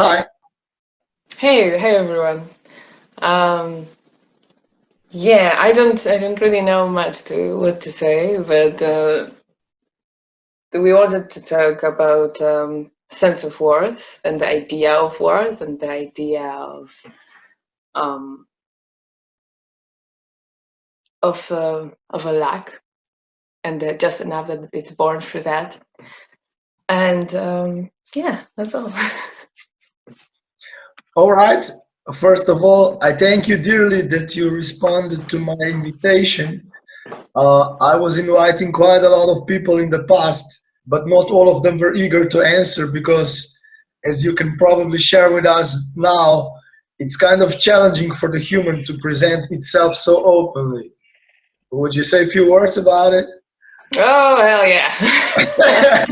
Hi. Hey everyone. Um, yeah, I don't really know much to what to say, but we wanted to talk about sense of worth and the idea of worth and the idea um, of a lack and just enough that it's born through that. And yeah, that's all. All right. First of all, I thank you dearly that you responded to my invitation. I was inviting quite a lot of people in the past, but not all of them were eager to answer because, as you can probably share with us now, it's kind of challenging for the human to present itself so openly. Would you say a few words about it? Oh hell yeah.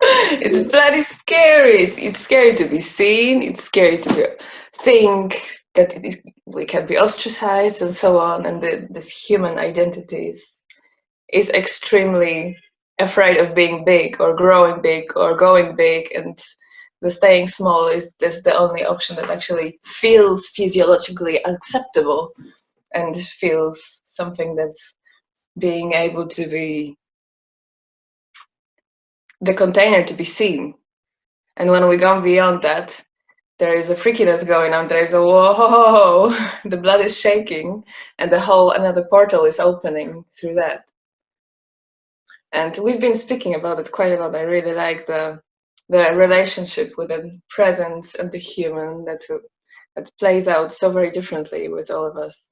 It's bloody scary. It's scary to be seen. It's scary to think that we can be ostracized and so on. And this human identity is extremely afraid of being big or growing big or going big. And the staying small is just the only option that actually feels physiologically acceptable and feels something that's being able to be the container to be seen. And when we go beyond that, there is a freakiness going on. There is a whoa, the blood is shaking, and the whole another portal is opening through that. And we've been speaking about it quite a lot. I really like the relationship with the presence and the human that plays out so very differently with all of us.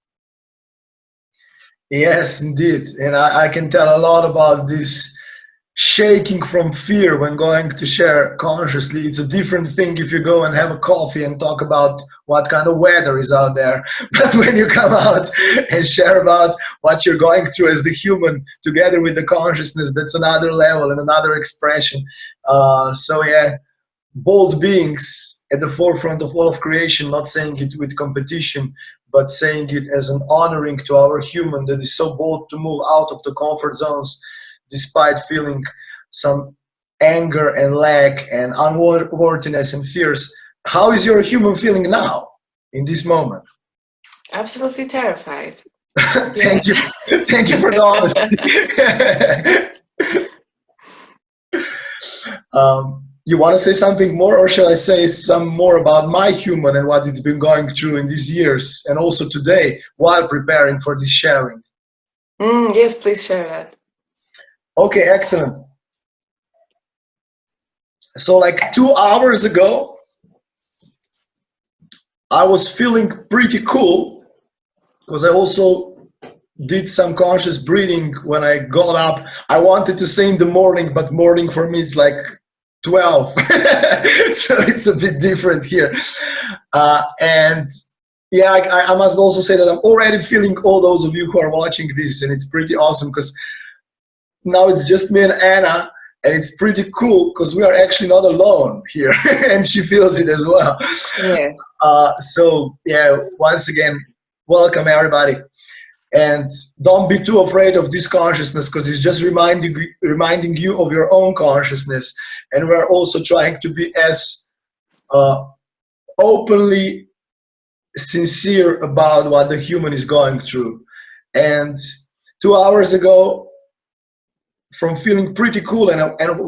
Yes, indeed. And I can tell a lot about this shaking from fear when going to share consciously. It's a different thing if you go and have a coffee and talk about what kind of weather is out there. But when you come out and share about what you're going through as the human together with the consciousness, that's another level and another expression. So, yeah, bold beings at the forefront of all of creation, not saying it with competition, but saying it as an honoring to our human that is so bold to move out of the comfort zones despite feeling some anger and lack and unworthiness and fears. How is your human feeling now in this moment? Absolutely terrified. Yeah. Thank you. Thank you for the honesty. You want to say something more, or shall I say some more about my human and what it's been going through in these years and also today while preparing for this sharing? Yes, please share that. Okay, excellent. So, like 2 hours ago, I was feeling pretty cool because I also did some conscious breathing when I got up. I wanted to say in the morning, but morning for me it's like 12. So it's a bit different here. And yeah, I must also say that I'm already feeling all those of you who are watching this, and it's pretty awesome because now it's just me and Anna, and it's pretty cool because we are actually not alone here, and she feels it as well. Yeah. So yeah, once again, welcome everybody, and don't be too afraid of this consciousness because it's just reminding you of your own consciousness, and we're also trying to be as uh, openly sincere about what the human is going through. And 2 hours ago, from feeling pretty cool and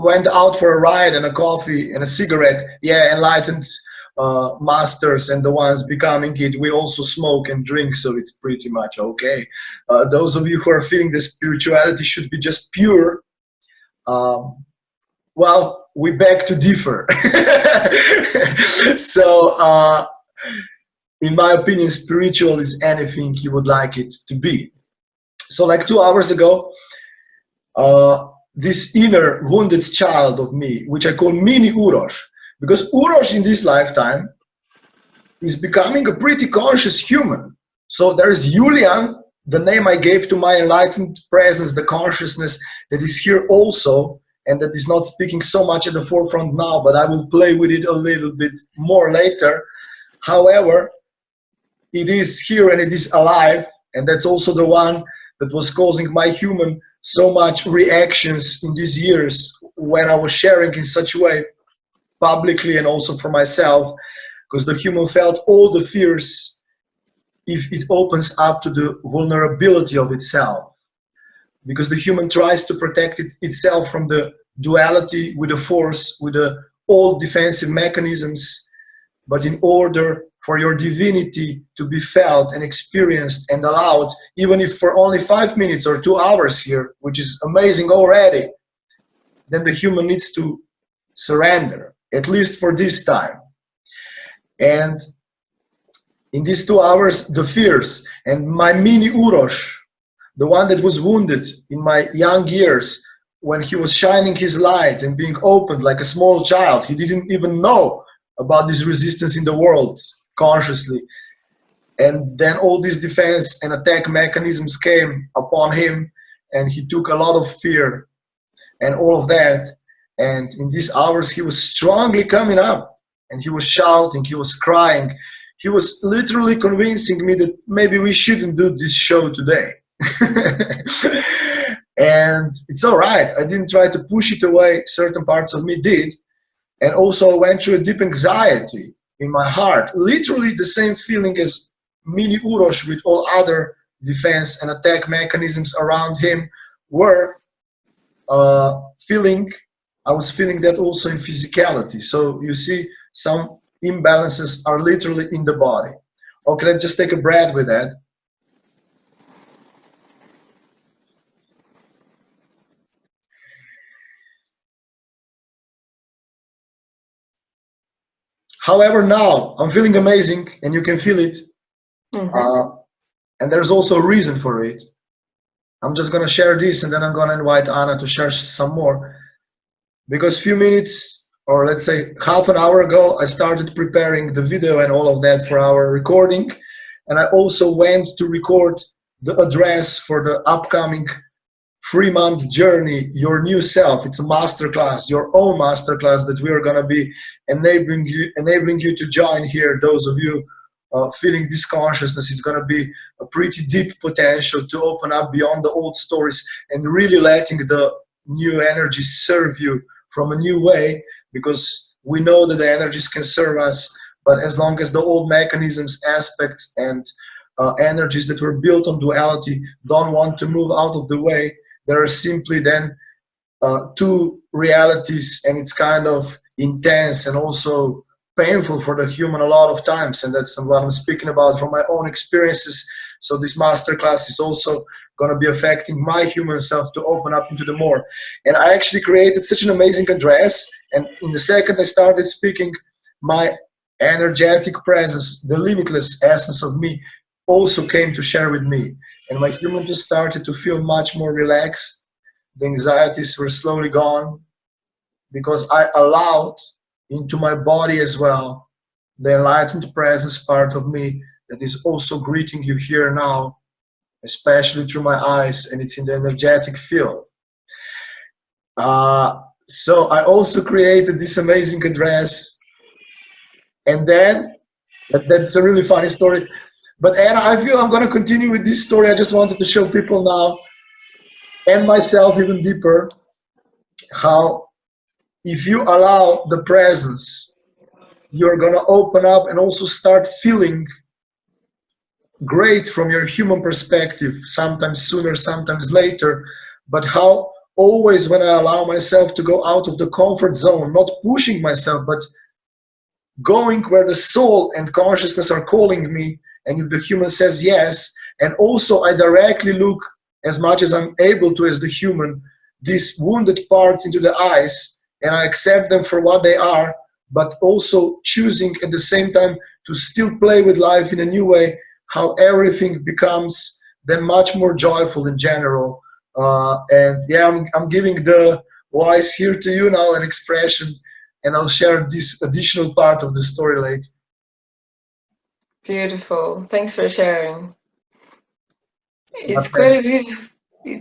went out for a ride and a coffee and a cigarette. Yeah, enlightened masters and the ones becoming it, we also smoke and drink, so it's pretty much okay. Those of you who are feeling the spirituality should be just pure. Well, we beg to differ. So, in my opinion, spiritual is anything you would like it to be. So, like 2 hours ago, this inner wounded child of me, which I call mini Urosh, because Urosh in this lifetime is becoming a pretty conscious human. So there is Julian, the name I gave to my enlightened presence, the consciousness that is here also, and that is not speaking so much at the forefront now, but I will play with it a little bit more later. However, it is here and it is alive, and that's also the one that was causing my human so much reactions in these years when I was sharing in such a way. publicly and also for myself, because the human felt all the fears if it opens up to the vulnerability of itself. Because the human tries to protect itself from the duality with the force, with the old defensive mechanisms. But in order for your divinity to be felt and experienced and allowed, even if for only 5 minutes or 2 hours here, which is amazing already, then the human needs to surrender, at least for this time. And in these 2 hours, the fears and my mini Urosh, the one that was wounded in my young years, when he was shining his light and being opened like a small child, he didn't even know about this resistance in the world consciously. And then all these defense and attack mechanisms came upon him, and he took a lot of fear and all of that. And in these hours, he was strongly coming up, and he was shouting, he was crying. He was literally convincing me that maybe we shouldn't do this show today. And it's all right. I didn't try to push it away. Certain parts of me did. And also I went through a deep anxiety in my heart. Literally the same feeling as Mini Urosh with all other defense and attack mechanisms around him were feeling. I was feeling that also in physicality. So you see, some imbalances are literally in the body. Okay, let's just take a breath with that. However, now I'm feeling amazing, and you can feel it. And there's also a reason for it. I'm just going to share this, and then I'm going to invite Anna to share some more. Because a few minutes, or let's say half an hour ago, I started preparing the video and all of that for our recording. And I also went to record the address for the upcoming 3-month journey, Your New Self. It's a masterclass, your own masterclass that we are going to be enabling you to join here. Those of you feeling this consciousness, is going to be a pretty deep potential to open up beyond the old stories and really letting the new energies serve you from a new way, because we know that the energies can serve us, but as long as the old mechanisms, aspects, and energies that were built on duality don't want to move out of the way, there are simply then two realities, and it's kind of intense and also painful for the human a lot of times, and that's what I'm speaking about from my own experiences. So this masterclass is also going to be affecting my human self to open up into the more. And I actually created such an amazing address, and in the second I started speaking, my energetic presence, the limitless essence of me, also came to share with me. And my human just started to feel much more relaxed. The anxieties were slowly gone, because I allowed into my body as well the enlightened presence part of me that is also greeting you here now, especially through my eyes, and it's in the energetic field. So I also created this amazing address, and then that's a really funny story. But Anna, I feel I'm going to continue with this story. I just wanted to show people now, and myself even deeper, how if you allow the presence, you're going to open up and also start feeling great from your human perspective, sometimes sooner, sometimes later. But how always when I allow myself to go out of the comfort zone, not pushing myself, but going where the soul and consciousness are calling me, and if the human says yes, and also I directly look as much as I'm able to as the human, these wounded parts into the eyes, and I accept them for what they are, but also choosing at the same time to still play with life in a new way, how everything becomes then much more joyful in general. And yeah, I'm giving the voice here to you now, an expression, and I'll share this additional part of the story later. Beautiful. Thanks for sharing. It's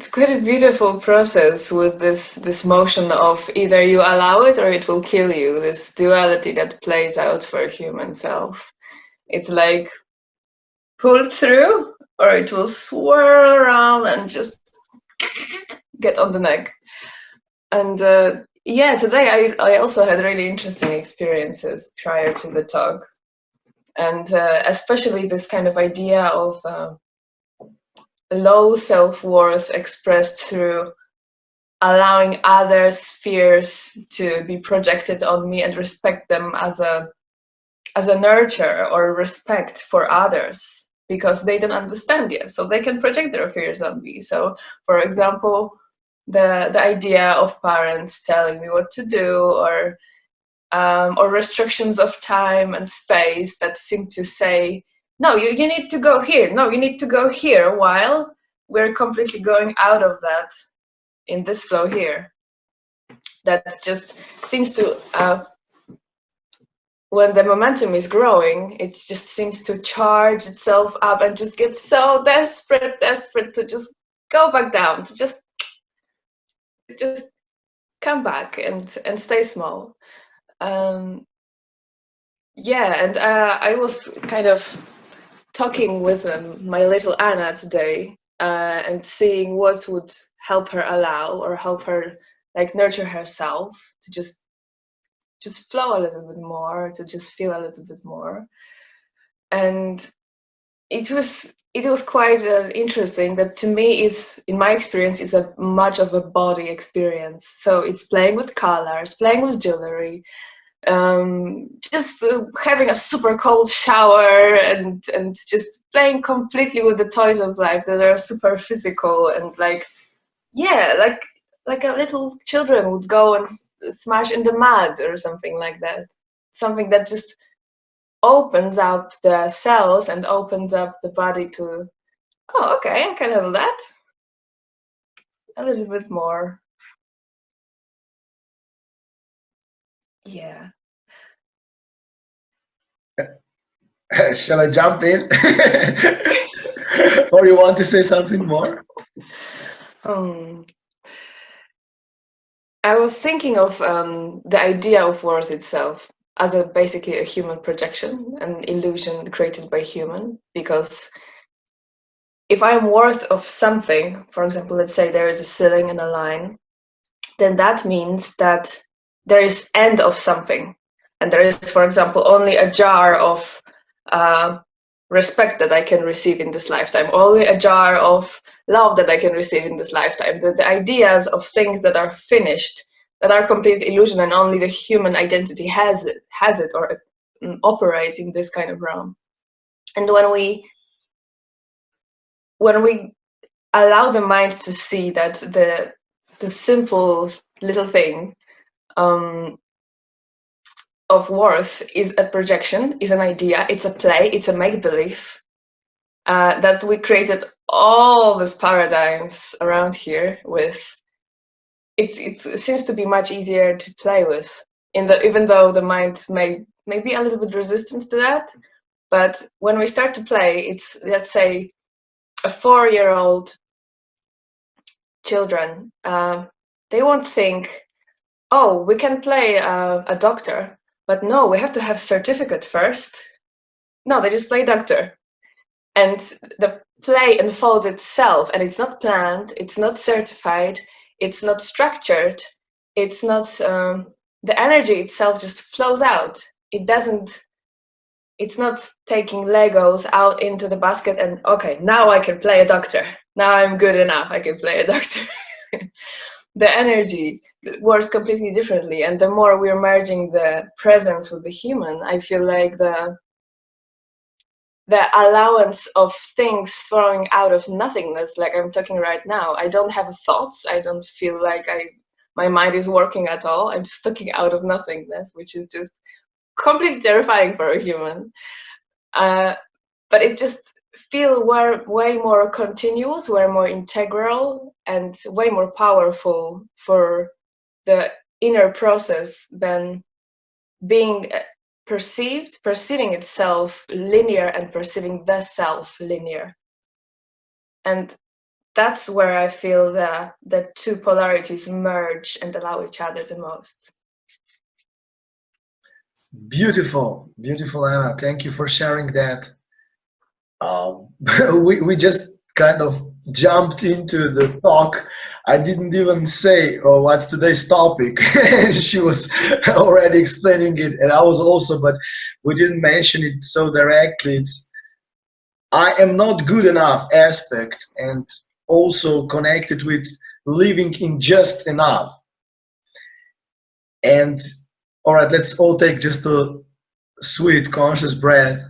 quite a beautiful process with this motion of either you allow it or it will kill you, this duality that plays out for a human self. It's like pull through or it will swirl around and just get on the neck. And Yeah, today I also had really interesting experiences prior to the talk. And especially this kind of idea of low self-worth expressed through allowing others' fears to be projected on me and respect them as a nurture or respect for others because they don't understand yet, so they can project their fears on me. So for example, the idea of parents telling me what to do, or restrictions of time and space that seem to say, no, you need to go here, no, you need to go here, while we're completely going out of that in this flow here. That just seems to, when the momentum is growing, it just seems to charge itself up and just get so desperate to just go back down, to just come back and stay small. Yeah, and I was kind of talking with my little Anna today, and seeing what would help her allow or help her like nurture herself to just flow a little bit more, to just feel a little bit more. And it was quite interesting. That to me is, in my experience, is a much of a body experience. So it's playing with colors, playing with jewelry, just having a super cold shower, and just playing completely with the toys of life that are super physical, and like, yeah, like a little children would go and smash in the mud or something like that. Something that just opens up the cells and opens up the body to, oh, okay, I can handle that a little bit more. Yeah. Shall I jump in? Or you want to say something more? um, I was thinking of the idea of worth itself as basically a human projection, an illusion created by human. Because if I'm worth of something, for example, let's say there is a ceiling and a line, then that means that there is end of something, and there is, for example, only a jar of respect that I can receive in this lifetime, only a jar of love that I can receive in this lifetime. The ideas of things that are finished, that are complete illusion, and only the human identity has it, or operates in this kind of realm. And when we allow the mind to see that the simple little thing of worth is a projection, is an idea, it's a play, it's a make-believe, that we created all these paradigms around here with. It seems to be much easier to play with, even though the mind may be a little bit resistant to that. But when we start to play, it's, let's say, a 4-year-old children, they won't think, oh, we can play a doctor, but no, we have to have certificate first. No, they just play doctor. And the play unfolds itself, and it's not planned, it's not certified, it's not structured, it's not, the energy itself just flows out. It's not taking Legos out into the basket and, okay, now I can play a doctor. Now I'm good enough, I can play a doctor. The energy works completely differently. And the more we're merging the presence with the human, I feel like the allowance of things throwing out of nothingness, like I'm talking right now. I don't have thoughts. I don't feel like my mind is working at all. I'm just talking out of nothingness, which is just completely terrifying for a human. But it just feel way more continuous, way more integral, and way more powerful for the inner process than being perceiving itself linear and perceiving the self linear. And that's where I feel the two polarities merge and allow each other the most. Beautiful, beautiful, Anna. Thank you for sharing that. Um, we just kind of jumped into the talk. I didn't even say, oh, what's today's topic? She was already explaining it, and I was also, but we didn't mention it so directly. It's I am not good enough aspect, and also connected with living in just enough. And all right, let's all take just a sweet, conscious breath.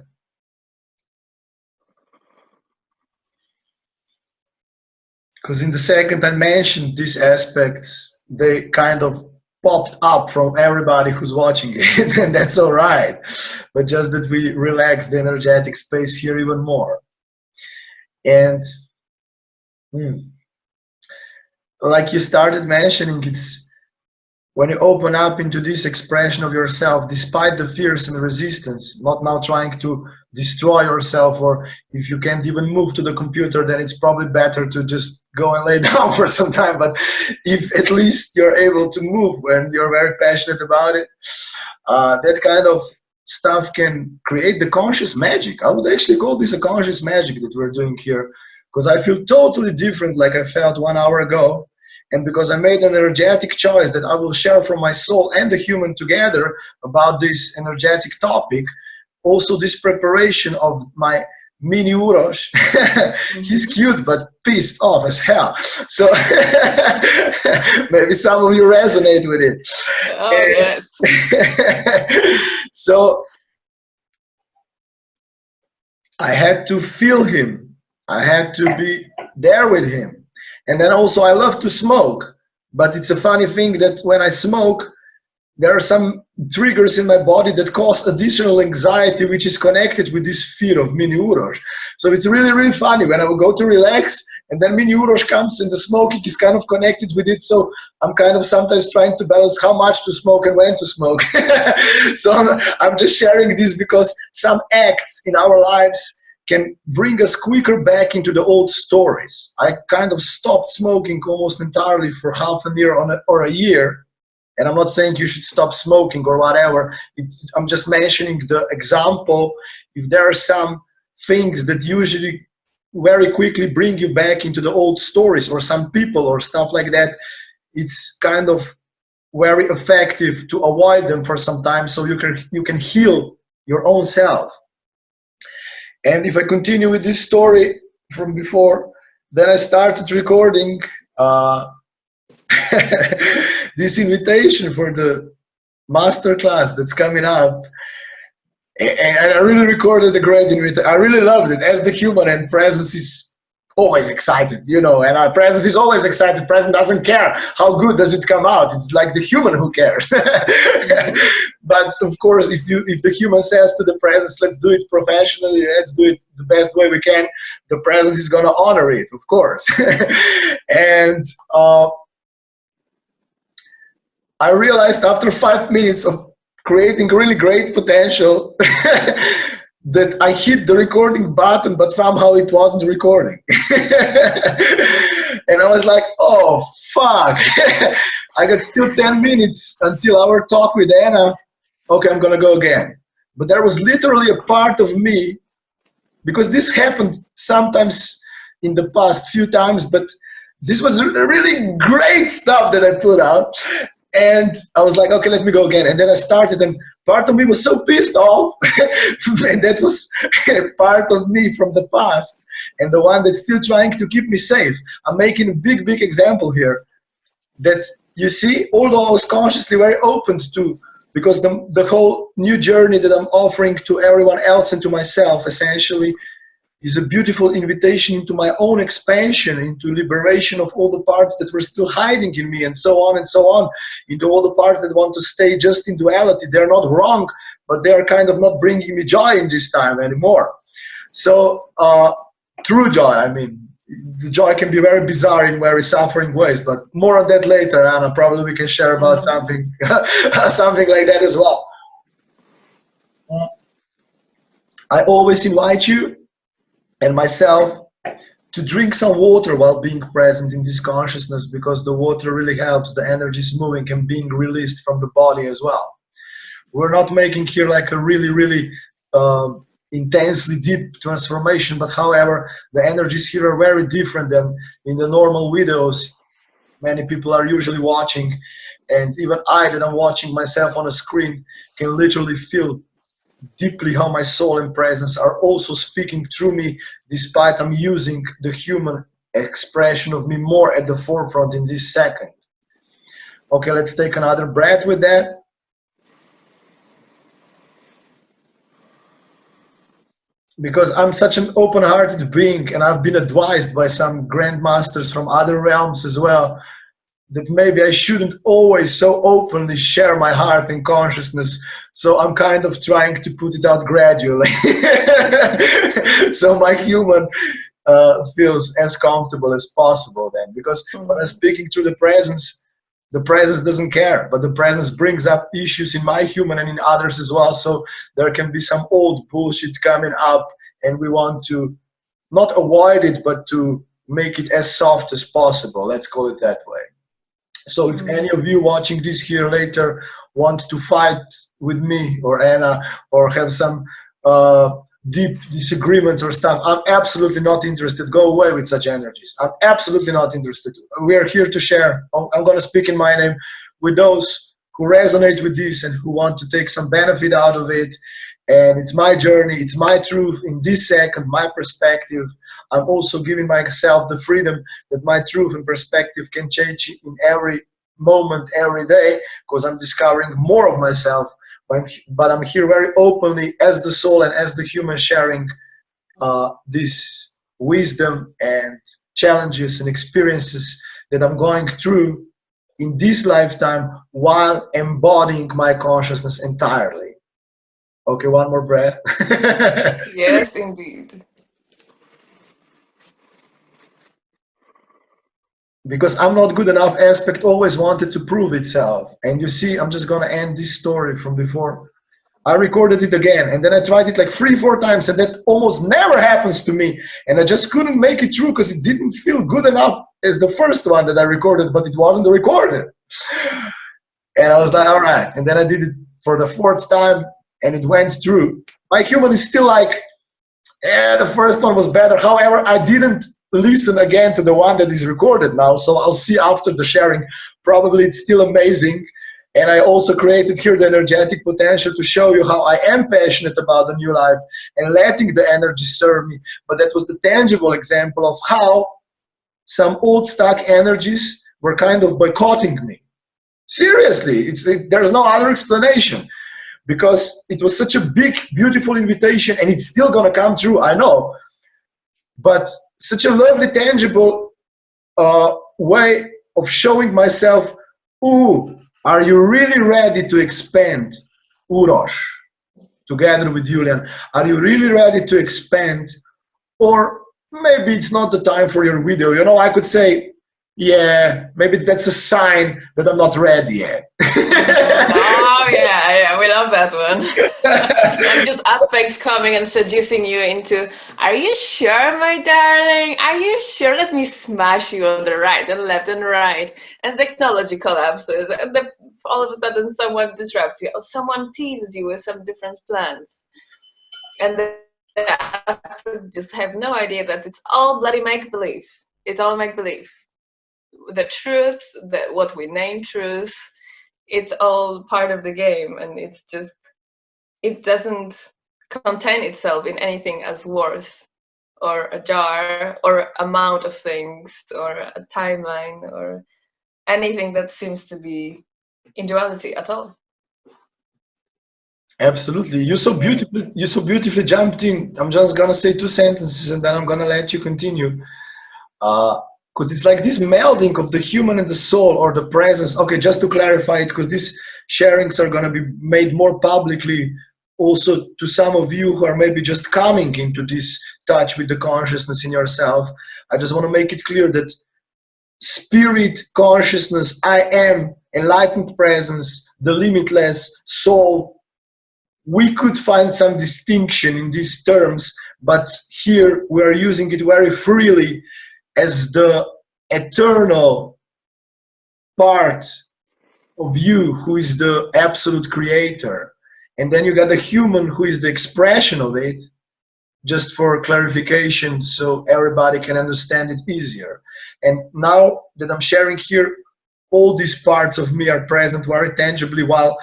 Because in the second I mentioned these aspects, they kind of popped up from everybody who's watching it, and that's all right. But just that we relax the energetic space here even more. And like you started mentioning, it's when you open up into this expression of yourself, despite the fears and resistance, not now trying to destroy yourself, or if you can't even move to the computer, then it's probably better to just go and lay down for some time. But if at least you're able to move when you're very passionate about it, that kind of stuff can create the conscious magic. I would actually call this a conscious magic that we're doing here, because I feel totally different like I felt 1 hour ago. And because I made an energetic choice that I will share from my soul and the human together about this energetic topic, also this preparation of my mini Urosh. He's cute but pissed off as hell. So maybe some of you resonate with it. Oh, yes. So I had to feel him. I had to be there with him. And then also I love to smoke, but it's a funny thing that when I smoke, there are some triggers in my body that cause additional anxiety, which is connected with this fear of mini Urosh. So it's really, really funny when I will go to relax and then mini Urosh comes and the smoking is kind of connected with it. So I'm kind of sometimes trying to balance how much to smoke and when to smoke. So I'm just sharing this because some acts in our lives can bring us quicker back into the old stories. I kind of stopped smoking almost entirely for half a year or a year. And I'm not saying you should stop smoking or whatever. I'm just mentioning the example. If there are some things that usually very quickly bring you back into the old stories, or some people or stuff like that, it's kind of very effective to avoid them for some time so you can heal your own self. And if I continue with this story from before, then I started recording this invitation for the masterclass that's coming up. And I really recorded a great invitation. I really loved it. As the human, and presence is always excited, you know, and our presence is always excited. Presence doesn't care how good does it come out. It's like the human who cares. But of course, if the human says to the presence, let's do it professionally, let's do it the best way we can, the presence is going to honor it, of course. And I realized after 5 minutes of creating really great potential that I hit the recording button, but somehow it wasn't recording. And I was like, oh, fuck. I got still 10 minutes until our talk with Anna. Okay, I'm going to go again. But there was literally a part of me, because this happened sometimes in the past few times, but this was really great stuff that I put out. And I was like, okay, let me go again. And then I started, and part of me was so pissed off. And that was part of me from the past, and the one that's still trying to keep me safe. I'm making a big, big example here that, you see, although I was consciously very open to, because the whole new journey that I'm offering to everyone else and to myself essentially is a beautiful invitation into my own expansion, into liberation of all the parts that were still hiding in me, and so on, into all the parts that want to stay just in duality. They're not wrong, but they're kind of not bringing me joy in this time anymore. So true joy, I mean, the joy can be very bizarre in very suffering ways, but more on that later, Anna. Probably we can share about something something like that as well. I always invite you and myself to drink some water while being present in this consciousness, because the water really helps the energies moving and being released from the body as well. We're not making here like a really, really intensely deep transformation, but however, the energies here are very different than in the normal videos. many people are usually watching, and even I that I'm watching myself on a screen can literally feel deeply how my soul and presence are also speaking through me, despite I'm using the human expression of me more at the forefront in this second. Okay, let's take another breath with that. Because I'm such an open-hearted being, and I've been advised by some grandmasters from other realms as well, that maybe I shouldn't always so openly share my heart and consciousness. So I'm kind of trying to put it out gradually. So my human feels as comfortable as possible then. Because when I'm speaking to the presence doesn't care, but the presence brings up issues in my human and in others as well. So there can be some old bullshit coming up, and we want to not avoid it, but to make it as soft as possible. Let's call it that way. So if any of you watching this here later want to fight with me or Anna, or have some deep disagreements or stuff, I'm absolutely not interested. Go away with such energies. I'm absolutely not interested. We are here to share. I'm going to speak in my name with those who resonate with this and who want to take some benefit out of it. And it's my journey, it's my truth in this second, my perspective. I'm also giving myself the freedom that my truth and perspective can change in every moment, every day, because I'm discovering more of myself. But I'm here very openly as the soul and as the human, sharing this wisdom and challenges and experiences that I'm going through in this lifetime while embodying my consciousness entirely. Okay, one more breath. Yes, indeed. Because I'm not good enough aspect always wanted to prove itself. And you see, I'm just going to end this story from before. I recorded it again, and then I tried it like 3-4 times, and that almost never happens to me. And I just couldn't make it through because it didn't feel good enough as the first one that I recorded, but it wasn't recorded. And I was like, all right. And then I did it for the 4th time, and it went through. My human is still like, the first one was better. However, I didn't listen again to the one that is recorded now, so I'll see after the sharing. Probably it's still amazing. And I also created here the energetic potential to show you how I am passionate about the new life and letting the energy serve me. But that was the tangible example of how some old stuck energies were kind of boycotting me. Seriously, there's no other explanation. Because it was such a big, beautiful invitation, and it's still gonna come true, I know. But such a lovely, tangible way of showing myself, ooh, are you really ready to expand, Urosh, together with Julian? Are you really ready to expand? Or maybe it's not the time for your video. You know, I could say, yeah, maybe that's a sign that I'm not ready yet. Oh yeah, we love that one. And just aspects coming and seducing you into, are you sure, my darling? Are you sure? Let me smash you on the right and left and right. And technology collapses, and all of a sudden someone disrupts you, or someone teases you with some different plans. And the aspects just have no idea that it's all bloody make-believe. It's all make-believe. The truth, what we name truth, it's all part of the game, and it's just, it doesn't contain itself in anything as worth or a jar or amount of things or a timeline or anything that seems to be in duality at all. Absolutely. You so beautifully jumped in. I'm just gonna say 2 sentences and then I'm gonna let you continue. Because it's like this melding of the human and the soul, or the presence. Okay, just to clarify it, because these sharings are gonna be made more publicly also to some of you who are maybe just coming into this touch with the consciousness in yourself. I just want to make it clear that spirit, consciousness, I am, enlightened presence, the limitless soul, we could find some distinction in these terms, but here we are using it very freely as the eternal part of you who is the absolute creator. And then you got the human who is the expression of it. just for clarification so everybody can understand it easier. And now that I'm sharing here, all these parts of me are present very tangibly, while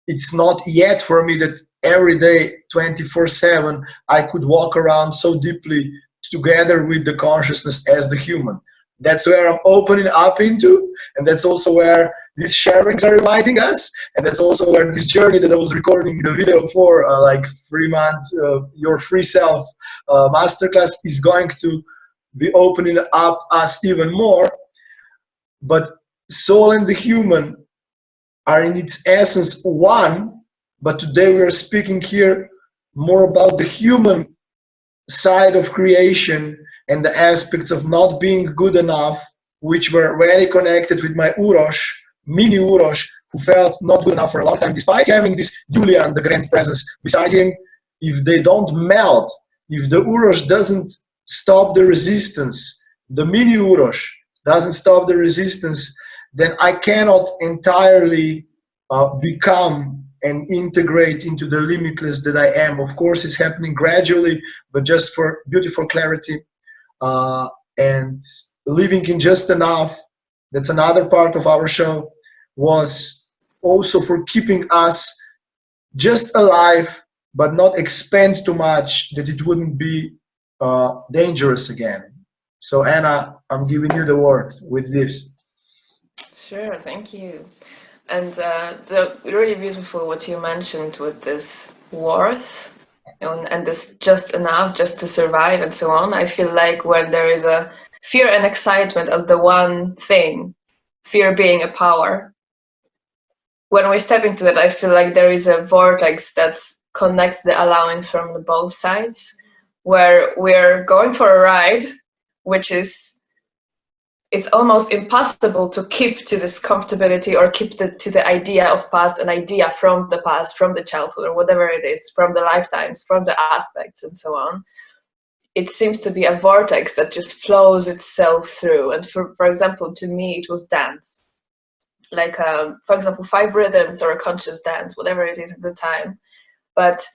it's not yet for me that every day 24/7 I could walk around so deeply together with the consciousness as the human. That's where I'm opening up into, and that's also where these sharings are inviting us, and that's also where this journey that I was recording the video for, like 3 month your free self masterclass, is going to be opening up us even more. But soul and the human are in its essence one, but today we are speaking here more about the human side of creation and the aspects of not being good enough, which were very connected with my Urosh, mini Urosh, who felt not good enough for a long time, despite having this Julian, the grand presence, beside him. If they don't melt, if the Urosh doesn't stop the resistance, the mini Urosh doesn't stop the resistance, then I cannot entirely become and integrate into the limitless that I am. Of course, it's happening gradually, but just for beautiful clarity, and living in just enough, that's another part of our show, was also for keeping us just alive, but not expand too much that it wouldn't be dangerous again. So Anna, I'm giving you the word with this. Sure, thank you. And the really beautiful what you mentioned with this worth and this just enough just to survive and so on. I feel like when there is a fear and excitement as the one thing, fear being a power, when we step into it, I feel like there is a vortex that connects the allowing from the both sides, where we're going for a ride, which is it's almost impossible to keep to this comfortability or keep to the idea of past, an idea from the past, from the childhood or whatever it is, from the lifetimes, from the aspects and so on. It seems to be a vortex that just flows itself through. And for example, to me, it was dance. Like, for example, 5 rhythms or a conscious dance, whatever it is at the time. But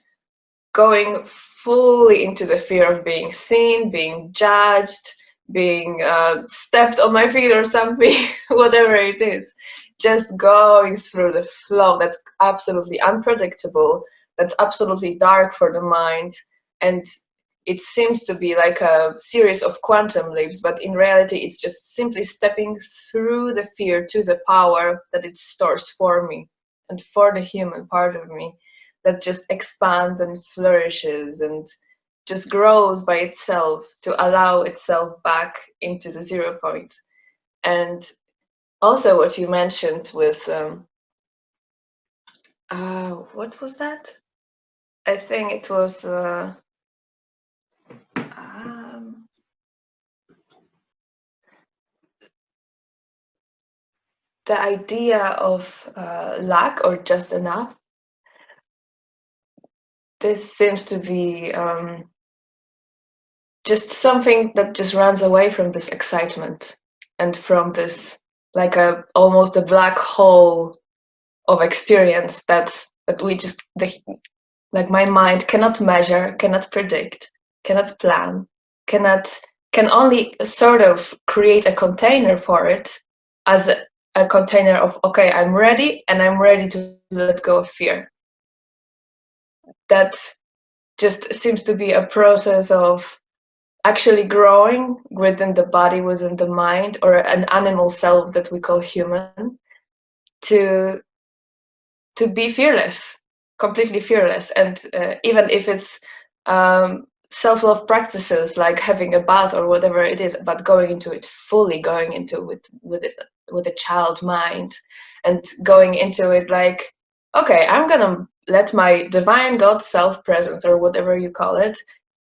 going fully into the fear of being seen, being judged, being stepped on my feet or something, whatever it is, just going through the flow that's absolutely unpredictable, that's absolutely dark for the mind, and it seems to be like a series of quantum leaps, but in reality it's just simply stepping through the fear to the power that it stores for me and for the human part of me that just expands and flourishes and just grows by itself to allow itself back into the 0 point. And also what you mentioned with what was that? I think it was the idea of lack or just enough. This seems to be just something that just runs away from this excitement and from this like almost a black hole of experience that we just like my mind cannot measure, cannot predict, cannot plan, can only sort of create a container for it as a container of, okay, I'm ready and I'm ready to let go of fear. That just seems to be a process of actually growing within the body, within the mind, or an animal self that we call human, to be fearless, completely fearless. And even if it's self-love practices like having a bath or whatever it is, but going into it fully, going into it with a child mind and going into it like, okay, I'm gonna let my divine God self presence or whatever you call it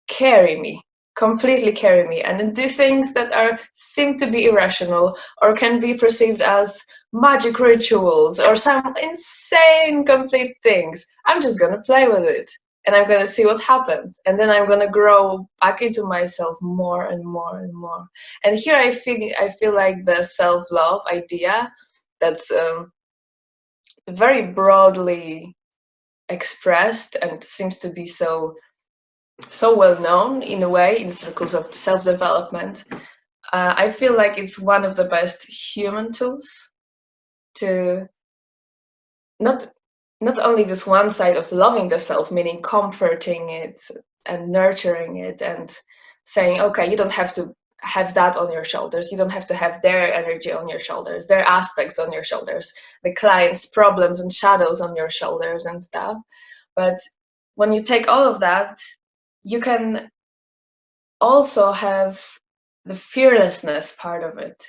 carry me, completely carry me, and do things that seem to be irrational or can be perceived as magic rituals or some insane complete things. I'm just gonna play with it and I'm gonna see what happens, and then I'm gonna grow back into myself more and more and more. And here I feel like the self-love idea that's very broadly expressed and seems to be so so well known in a way in circles of self-development. I feel like it's one of the best human tools to not not only this one side of loving the self, meaning comforting it and nurturing it and saying, okay, you don't have to have that on your shoulders. You don't have to have their energy on your shoulders, their aspects on your shoulders, the client's problems and shadows on your shoulders and stuff. But when you take all of that, you can also have the fearlessness part of it,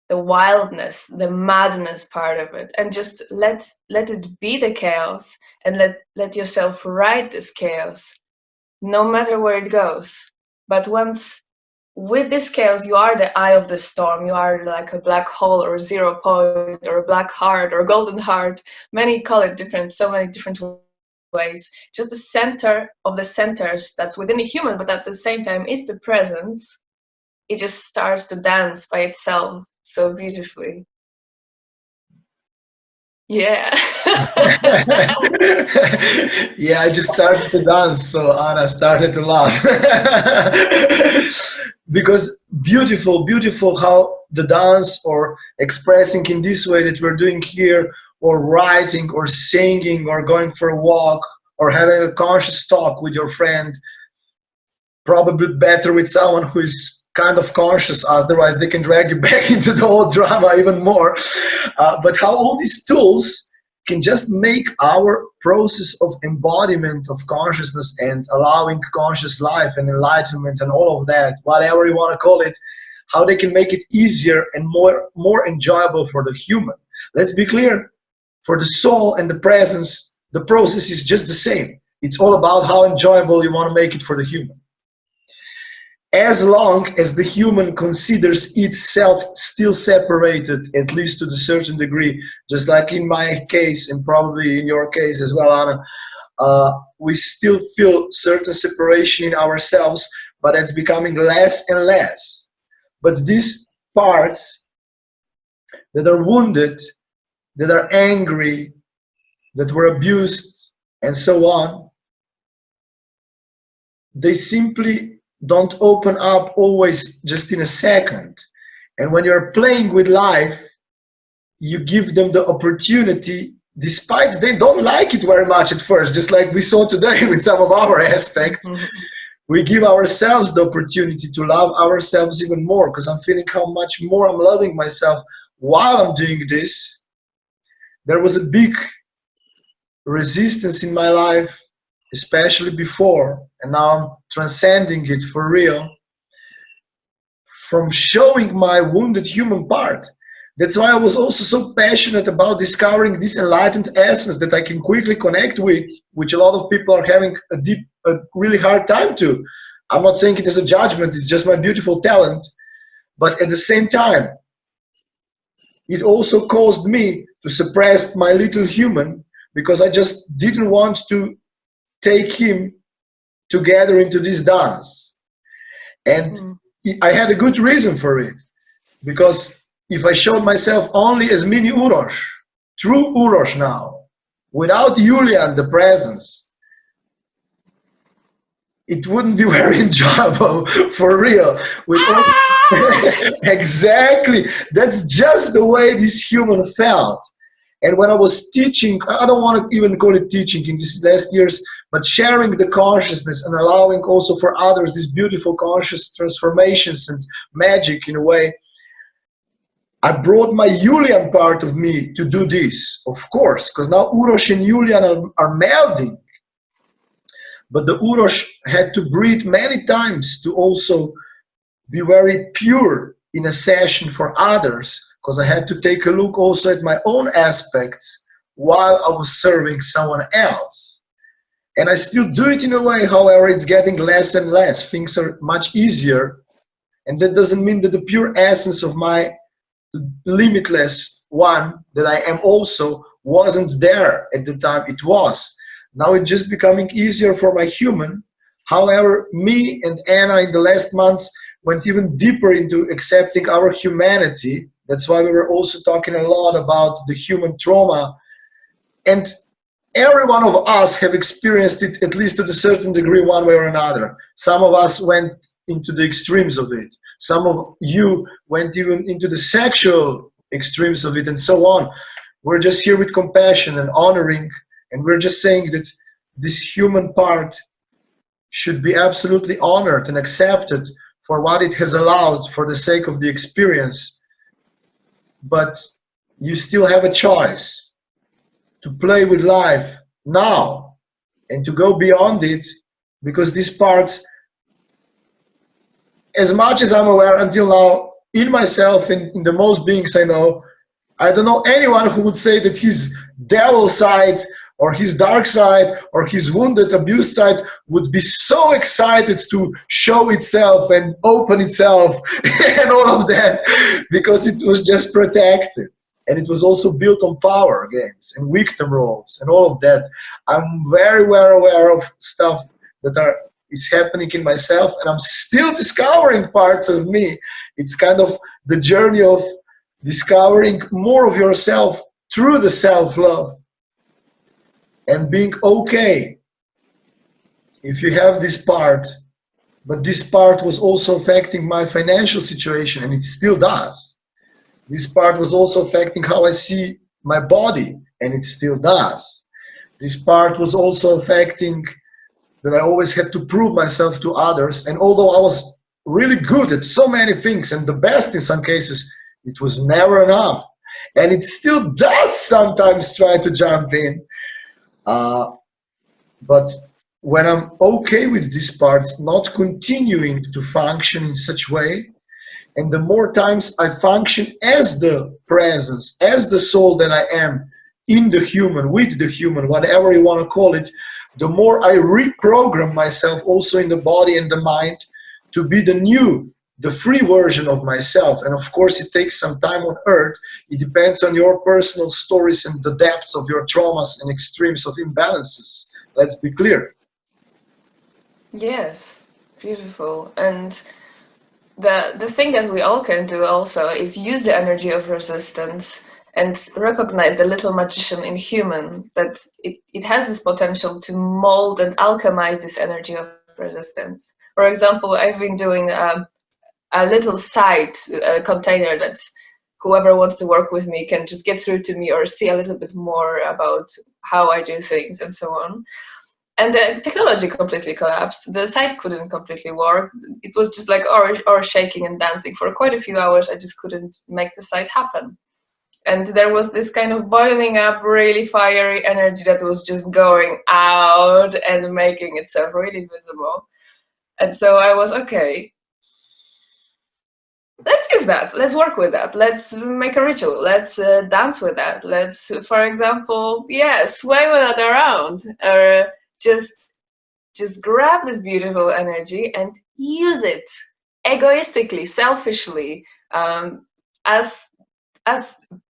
the wildness, the madness part of it, and just let it be the chaos, and let yourself ride this chaos, no matter where it goes. But once with this chaos, you are the eye of the storm. You are like a black hole or a 0 point or a black heart or a golden heart. Many call it different, so many different ways. Just the center of the centers that's within a human, but at the same time is the presence. It just starts to dance by itself so beautifully. Yeah. Yeah, I just started to dance, so Anna started to laugh. Because beautiful, beautiful how the dance or expressing in this way that we're doing here, or writing, or singing, or going for a walk, or having a conscious talk with your friend, probably better with someone who is kind of conscious, otherwise they can drag you back into the whole drama even more. But how all these tools can just make our process of embodiment of consciousness and allowing conscious life and enlightenment and all of that, whatever you want to call it, how they can make it easier and more enjoyable for the human. Let's be clear, for the soul and the presence, the process is just the same. It's all about how enjoyable you want to make it for the human. As long as the human considers itself still separated, at least to a certain degree, just like in my case and probably in your case as well, Anna, we still feel certain separation in ourselves, but it's becoming less and less. But these parts that are wounded, that are angry, that were abused, and so on, they simply don't open up always just in a second. And when you're playing with life, you give them the opportunity, despite they don't like it very much at first, just like we saw today with some of our aspects. We give ourselves the opportunity to love ourselves even more, because I'm feeling how much more I'm loving myself while I'm doing this. There was a big resistance in my life, especially before, and now I'm transcending it for real, from showing my wounded human part. That's why I was also so passionate about discovering this enlightened essence that I can quickly connect with, which a lot of people are having a really hard time to. I'm not saying it as a judgment, it's just my beautiful talent. But at the same time, it also caused me to suppress my little human, because I just didn't want to take him together into this dance. And I had a good reason for it, because if I showed myself only as mini Urosh, true Urosh now, without Julian the presence, it wouldn't be very enjoyable for real. With exactly, that's just the way this human felt. And when I was teaching, I don't want to even call it teaching in these last years, but sharing the consciousness and allowing also for others these beautiful conscious transformations and magic in a way, I brought my Julian part of me to do this, of course, because now Urosh and Julian are melding. But the Urosh had to breathe many times to also be very pure in a session for others, because I had to take a look also at my own aspects while I was serving someone else. And I still do it in a way, however, it's getting less and less. Things are much easier. And that doesn't mean that the pure essence of my limitless one that I am also wasn't there at the time it was. Now it's just becoming easier for my human. However, me and Anna in the last months went even deeper into accepting our humanity. That's why we were also talking a lot about the human trauma. And every one of us have experienced it at least to a certain degree, one way or another. Some of us went into the extremes of it. Some of you went even into the sexual extremes of it, and so on. We're just here with compassion and honoring, and we're just saying that this human part should be absolutely honored and accepted for what it has allowed for the sake of the experience. But you still have a choice to play with life now and to go beyond it, because these parts, as much as I'm aware until now, in myself and in the most beings I know, I don't know anyone who would say that his devil side or his dark side or his wounded, abused side would be so excited to show itself and open itself and all of that, because it was just protected. And it was also built on power games and victim roles and all of that. I'm very well aware of stuff that is happening in myself, and I'm still discovering parts of me. It's kind of the journey of discovering more of yourself through the self-love and being okay if you have this part. But this part was also affecting my financial situation, and it still does. This part was also affecting how I see my body, and it still does. This part was also affecting that I always had to prove myself to others, and although I was really good at so many things and the best in some cases, it was never enough. And it still does sometimes try to jump in. But when I'm okay with these parts not continuing to function in such way, and the more times I function as the presence, as the soul that I am, in the human, with the human, whatever you want to call it, the more I reprogram myself also in the body and the mind to be the new, the free version of myself. And of course, it takes some time on earth. It depends on your personal stories and the depths of your traumas and extremes of imbalances. Let's be clear. Yes, beautiful. And the thing that we all can do also is use the energy of resistance and recognize the little magician in human, that it has this potential to mold and alchemize this energy of resistance. For example, I've been doing a little site container that whoever wants to work with me can just get through to me or see a little bit more about how I do things and so on. And the technology completely collapsed. The site couldn't completely work. It was just like or shaking and dancing for quite a few hours. I just couldn't make the site happen. And there was this kind of boiling up, really fiery energy that was just going out and making itself really visible. And so I was, okay, let's use that. Let's work with that. Let's make a ritual. Let's dance with that. Let's, for example, yeah, sway with it around, or just grab this beautiful energy and use it egoistically, selfishly, as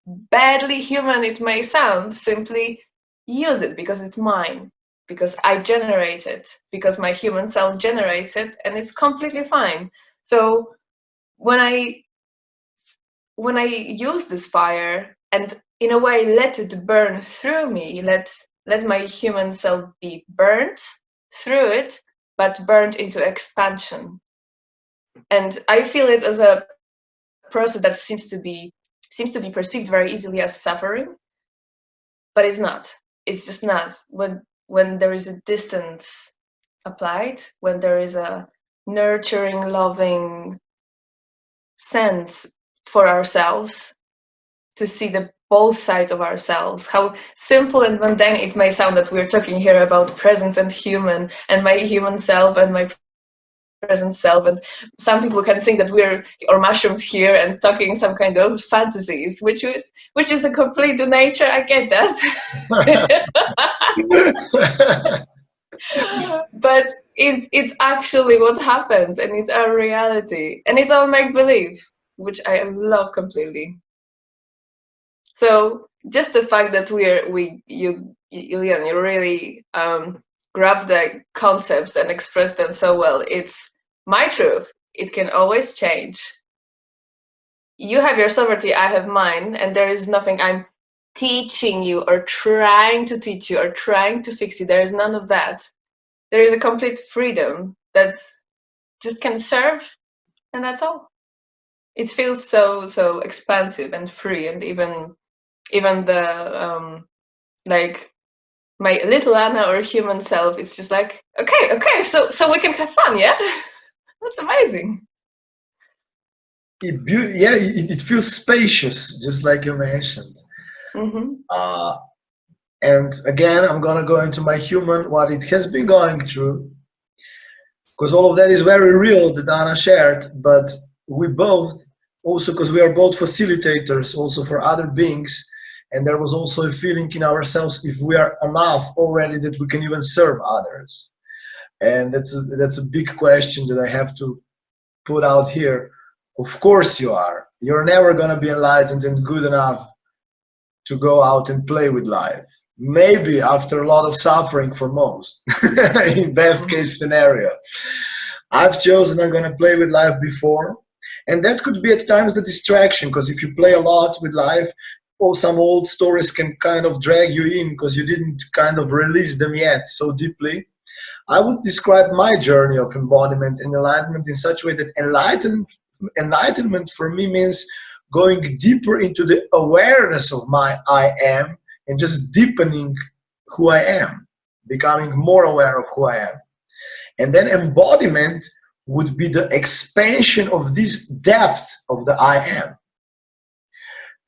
badly human it may sound. Simply use it because it's mine, because I generate it, because my human self generates it, and it's completely fine. So when I use this fire and in a way let it burn through me, let my human self be burnt through it, but burnt into expansion. And I feel it as a process that seems to be perceived very easily as suffering, but it's not. It's just not. When there is a distance applied, when there is a nurturing, loving sense for ourselves, to see the both sides of ourselves. How simple and mundane it may sound that we're talking here about presence and human, and my human self and my present self, and some people can think that we're or mushrooms here and talking some kind of fantasies, which is a complete nature. I get that. But it's actually what happens, and it's our reality, and it's all make believe, which I love completely. So just the fact that Julian, you really grabbed the concepts and expressed them so well. It's my truth. It can always change. You have your sovereignty, I have mine, and there is nothing I'm teaching you or trying to teach you or trying to fix you. There is none of that. There is a complete freedom that's just can serve, and that's all. It feels so expansive and free, and even the like my little Anna or human self, it's just like, okay, so we can have fun, yeah. That's amazing. It feels spacious, just like you mentioned. And again, I'm gonna go into my human, what it has been going through, because all of that is very real that Anna shared. But we both, also because we are both facilitators, also for other beings, and there was also a feeling in ourselves if we are enough already that we can even serve others. And that's a big question that I have to put out here. Of course you are. You're never going to be enlightened and good enough to go out and play with life. Maybe after a lot of suffering for most, in best case scenario. I've chosen I'm going to play with life before. And that could be at times the distraction, because if you play a lot with life, or some old stories can kind of drag you in because you didn't kind of release them yet so deeply. I would describe my journey of embodiment and enlightenment in such a way that enlightenment for me means going deeper into the awareness of my I am and just deepening who I am, becoming more aware of who I am. And then embodiment would be the expansion of this depth of the I am.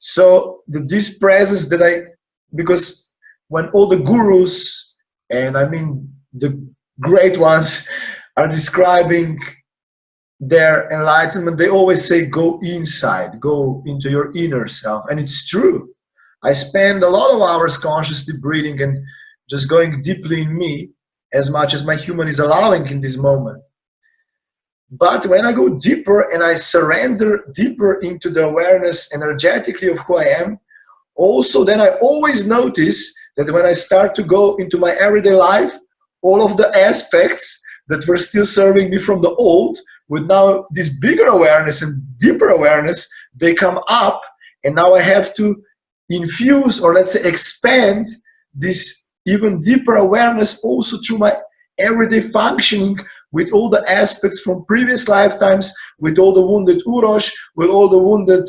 So this presence that because when all the gurus, and I mean the great ones, are describing their enlightenment, they always say go inside, go into your inner self. And it's true. I spend a lot of hours consciously breathing and just going deeply in me, as much as my human is allowing in this moment. But when I go deeper and I surrender deeper into the awareness energetically of who I am, also then I always notice that when I start to go into my everyday life, all of the aspects that were still serving me from the old, with now this bigger awareness and deeper awareness, they come up, and now I have to infuse, or let's say expand, this even deeper awareness also through my everyday functioning, with all the aspects from previous lifetimes, with all the wounded Urosh, with all the wounded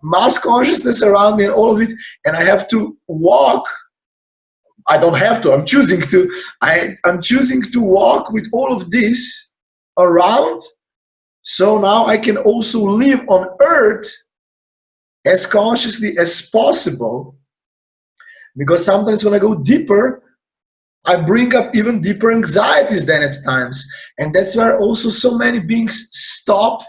mass consciousness around me and all of it. And I have to walk. I don't have to, I'm choosing to. I'm choosing to walk with all of this around. So now I can also live on earth as consciously as possible. Because sometimes when I go deeper, I bring up even deeper anxieties than at times. And that's where also so many beings stop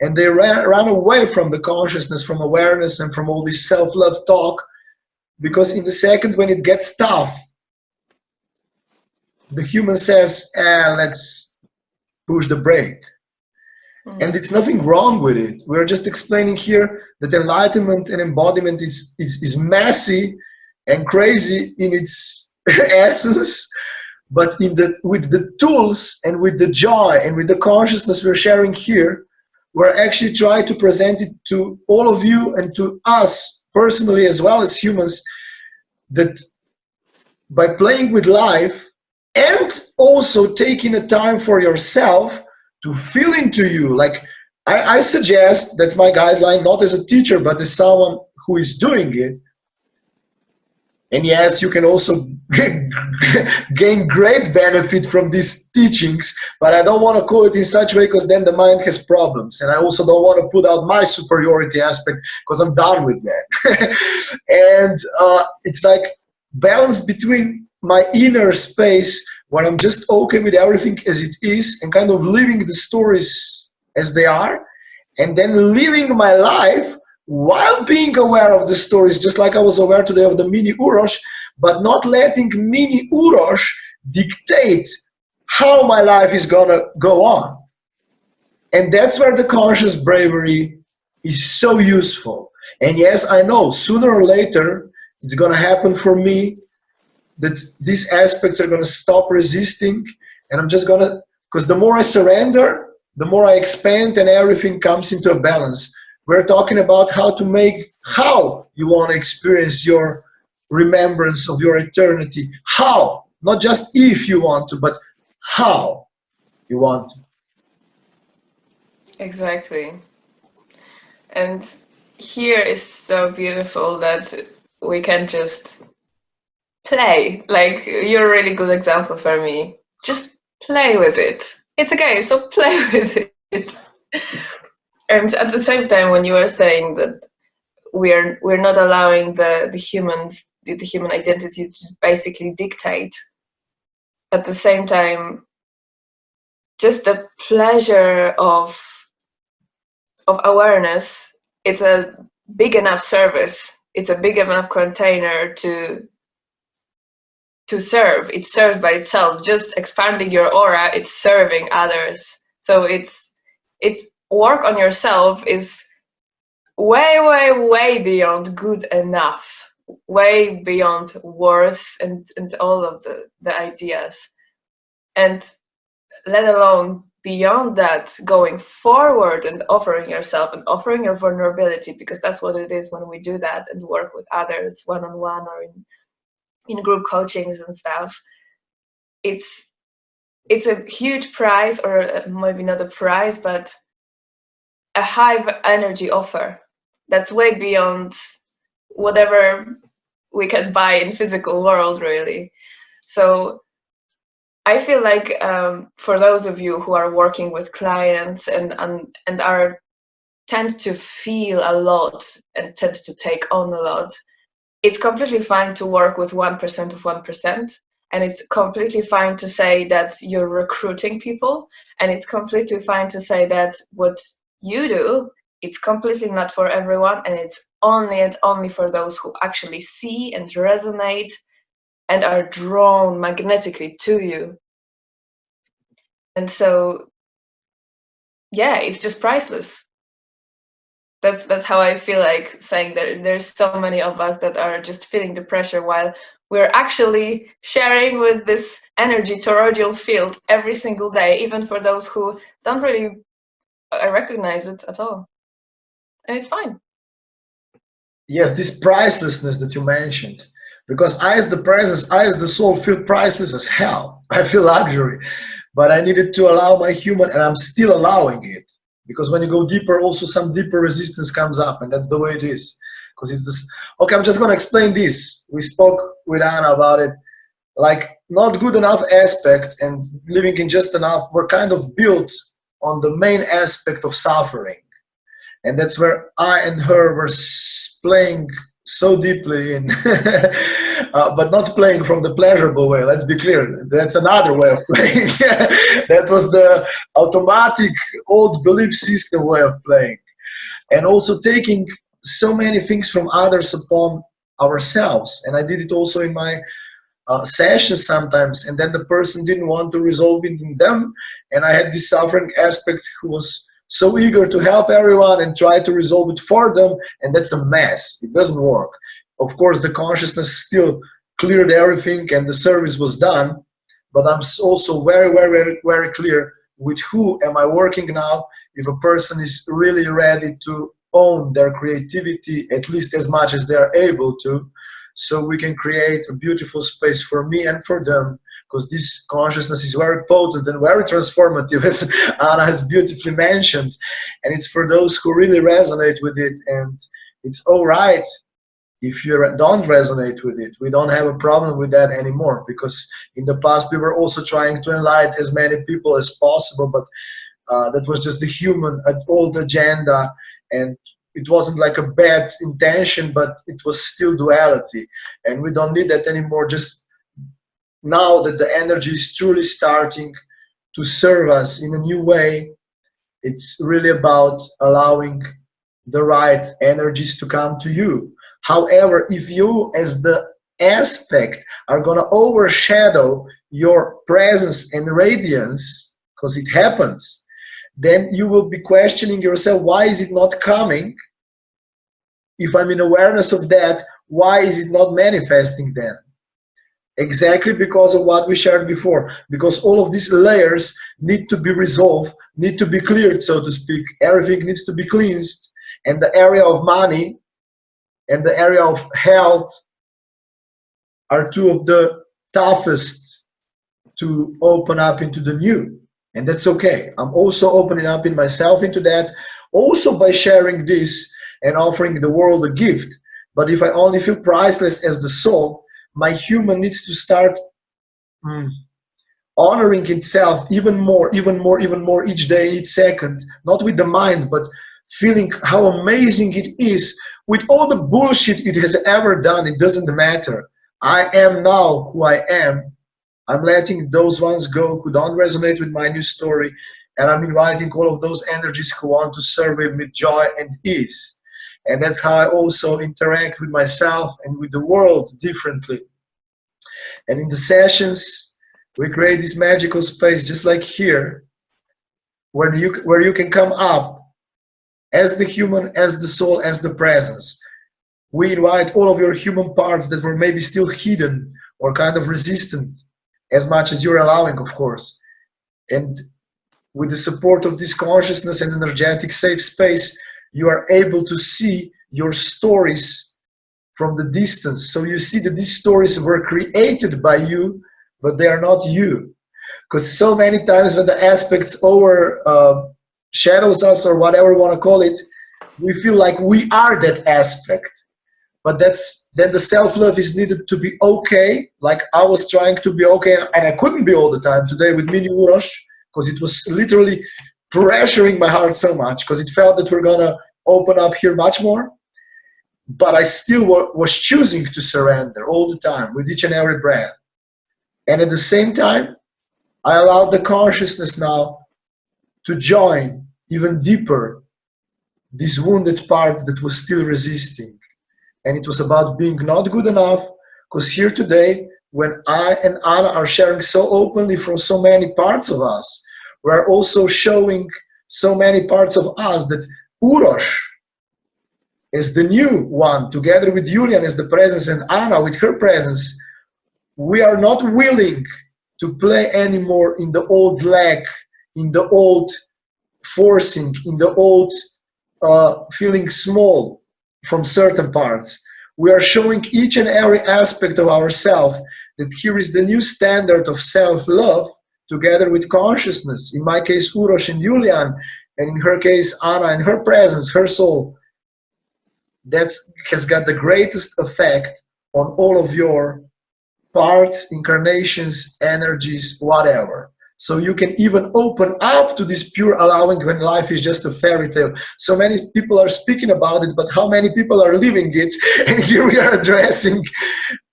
and they run away from the consciousness, from awareness, and from all this self-love talk. Because in the second when it gets tough, the human says, let's push the brake. And it's nothing wrong with it. We're just explaining here that enlightenment and embodiment is messy and crazy in its essence, but with the tools and with the joy and with the consciousness we're sharing here, we're actually trying to present it to all of you and to us personally as well as humans, that by playing with life and also taking a time for yourself to feel into you, like I suggest, that's my guideline, not as a teacher but as someone who is doing it. And yes, you can also gain great benefit from these teachings, but I don't want to call it in such a way because then the mind has problems. And I also don't want to put out my superiority aspect because I'm done with that. And it's like balance between my inner space where I'm just okay with everything as it is and kind of living the stories as they are, and then living my life while being aware of the stories, just like I was aware today of the mini Urosh, but not letting mini Urosh dictate how my life is gonna go on. And that's where the conscious bravery is so useful. And yes, I know sooner or later it's gonna happen for me that these aspects are gonna stop resisting, and I'm just gonna, because the more I surrender, the more I expand and everything comes into a balance. We're talking about how you want to experience your remembrance of your eternity. How, not just if you want to, but how you want to. Exactly. And here is so beautiful that we can just play. Like, you're a really good example for me. Just play with it. It's a game, so play with it. And at the same time, when you were saying that we're not allowing the human identity to just basically dictate, at the same time, just the pleasure of awareness, it's a big enough service. It's a big enough container to serve. It serves by itself. Just expanding your aura, it's serving others. So it's work on yourself is way beyond good enough, way beyond worth and all of the ideas, and let alone beyond that, going forward and offering yourself and offering your vulnerability, because that's what it is when we do that and work with others one-on-one or in group coachings and stuff. It's a huge prize, or maybe not a prize, but a high energy offer that's way beyond whatever we can buy in physical world, really. So I feel like for those of you who are working with clients and are tend to feel a lot and tend to take on a lot, it's completely fine to work with 1% of 1%. And it's completely fine to say that you're recruiting people. And it's completely fine to say that what you do, it's completely not for everyone. And it's only and only for those who actually see and resonate and are drawn magnetically to you. And so, yeah, it's just priceless. That's how I feel like saying that there's so many of us that are just feeling the pressure while we're actually sharing with this energy toroidal field every single day, even for those who don't really recognize it at all. And it's fine. Yes, this pricelessness that you mentioned, because I as the presence, I as the soul feel priceless as hell. I feel luxury, but I needed to allow my human, and I'm still allowing it, because when you go deeper, also some deeper resistance comes up, and that's the way it is. Because it's this. Okay, I'm just gonna explain this. We spoke with Anna about it, like not good enough aspect and living in just enough were kind of built on the main aspect of suffering, and that's where I and her were playing so deeply in, but not playing from the pleasurable way. Let's be clear. That's another way of playing. That was the automatic old belief system way of playing, and also taking so many things from others upon ourselves. And I did it also in my sessions sometimes, and then the person didn't want to resolve it in them, and I had this suffering aspect who was so eager to help everyone and try to resolve it for them, and that's a mess. It doesn't work. Of course, the consciousness still cleared everything and the service was done, but I'm also very clear with who am I working now. If a person is really ready to own their creativity at least as much as they are able to, so we can create a beautiful space for me and for them, because this consciousness is very potent and very transformative, as Anna has beautifully mentioned, and it's for those who really resonate with it. And it's all right if you don't resonate with it. We don't have a problem with that anymore, because in the past we were also trying to enlighten as many people as possible, but that was just the human old agenda, and it wasn't like a bad intention, but it was still duality, and we don't need that anymore. Just now that the energy is truly starting to serve us in a new way, it's really about allowing the right energies to come to you. However, if you as the aspect are going to overshadow your presence and radiance, because it happens, then you will be questioning yourself, why is it not coming? If I'm in awareness of that, why is it not manifesting then? Exactly because of what we shared before, because all of these layers need to be resolved, need to be cleared, so to speak. Everything needs to be cleansed, and the area of money and the area of health are two of the toughest to open up into the new. And that's okay. I'm also opening up in myself into that, also by sharing this and offering the world a gift. But if I only feel priceless as the soul, my human needs to start honoring itself even more, even more, even more each day, each second, not with the mind, but feeling how amazing it is with all the bullshit it has ever done. It doesn't matter. I am now who I am. I'm letting those ones go who don't resonate with my new story, and I'm inviting all of those energies who want to serve me with joy and ease. And that's how I also interact with myself and with the world differently. And in the sessions, we create this magical space, just like here, where you can come up as the human, as the soul, as the presence. We invite all of your human parts that were maybe still hidden or kind of resistant, as much as you're allowing, of course. And with the support of this consciousness and energetic safe space, you are able to see your stories from the distance. So you see that these stories were created by you, but they are not you. Because so many times when the aspects over shadows us, or whatever we want to call it, we feel like we are that aspect. But then the self-love is needed to be okay, like I was trying to be okay, and I couldn't be all the time today with Mini Urosh, because it was literally pressuring my heart so much, because it felt that we're going to open up here much more. But I still was choosing to surrender all the time with each and every breath. And at the same time, I allowed the consciousness now to join even deeper this wounded part that was still resisting. And it was about being not good enough, because here today, when I and Anna are sharing so openly from so many parts of us, we're also showing so many parts of us that Urosh is the new one, together with Julian as the presence and Anna with her presence. We are not willing to play anymore in the old lack, in the old forcing, in the old feeling small from certain parts. We are showing each and every aspect of ourselves that here is the new standard of self-love together with consciousness. In my case, Urosh and Julian, and in her case, Anna and her presence, her soul. That has got the greatest effect on all of your parts, incarnations, energies, whatever. So you can even open up to this pure allowing when life is just a fairy tale. So many people are speaking about it, but how many people are living it? And here we are addressing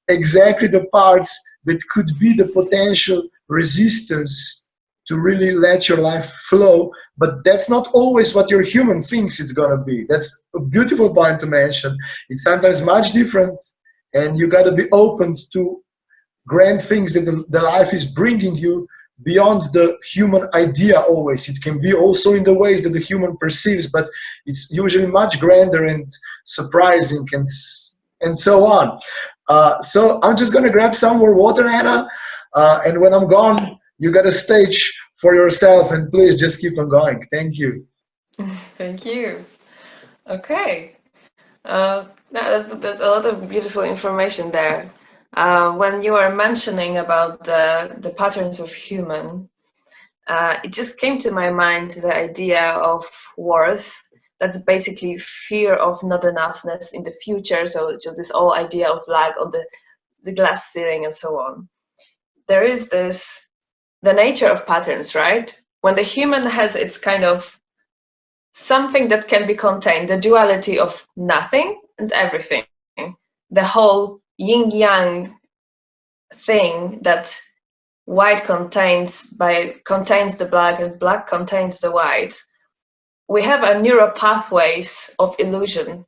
exactly the parts that could be the potential resistance to really let your life flow. But that's not always what your human thinks it's going to be. That's a beautiful point to mention. It's sometimes much different, and you got to be open to grand things that the life is bringing you beyond the human idea always. It can be also in the ways that the human perceives, but it's usually much grander and surprising and so on. So I'm just going to grab some more water, Anna, and when I'm gone, you got a stage for yourself, and please just keep on going. Thank you. Thank you. Okay. There's a lot of beautiful information there. When you were mentioning about the patterns of human, it just came to my mind the idea of worth. That's basically fear of not enoughness in the future. So just this whole idea of lack on the glass ceiling and so on. There is the nature of patterns, right? When the human has its kind of something that can be contained, the duality of nothing and everything, the whole yin-yang thing that white contains the black and black contains the white. We have a neural pathways of illusion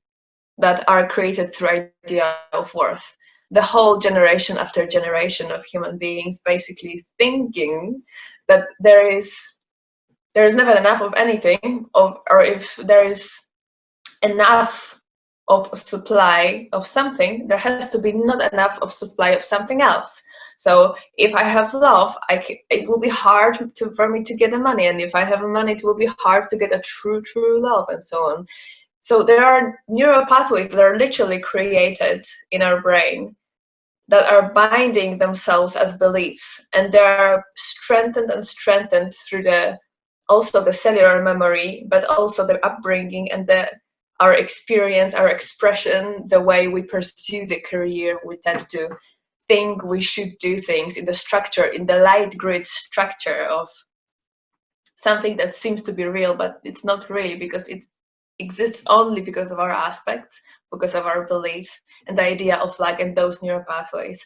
that are created through idea of worth. The whole generation after generation of human beings basically thinking that there is never enough of anything, or if there is enough of supply of something, there has to be not enough of supply of something else. So if I have love, it will be hard for me to get the money, and if I have money, it will be hard to get a true love, and so on. So there are neural pathways that are literally created in our brain that are binding themselves as beliefs, and they are strengthened and strengthened through also the cellular memory, but also the upbringing and our experience, our expression, the way we pursue the career. We tend to think we should do things in the structure, in the light grid structure of something that seems to be real, but it's not really, because it exists only because of our aspects, because of our beliefs, and the idea of luck and those neural pathways.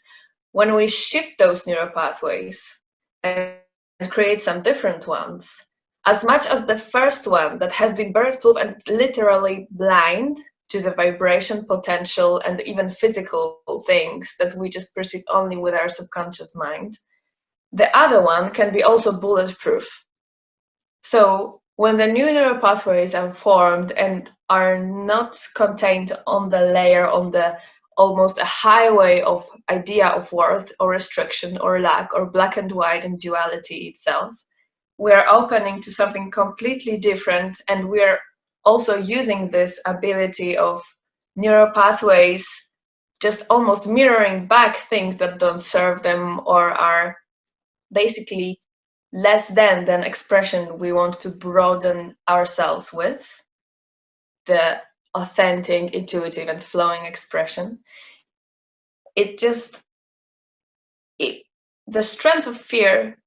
When we shift those neural pathways and create some different ones, as much as the first one that has been birth-proof and literally blind to the vibration potential and even physical things that we just perceive only with our subconscious mind, the other one can be also bulletproof. So when the new neural pathways are formed and are not contained on the layer, on the almost a highway of idea of worth or restriction or lack or black and white and duality itself, we are opening to something completely different, and we're also using this ability of neural pathways just almost mirroring back things that don't serve them or are basically less than expression we want to broaden ourselves with, the authentic, intuitive, and flowing expression. The strength of fear,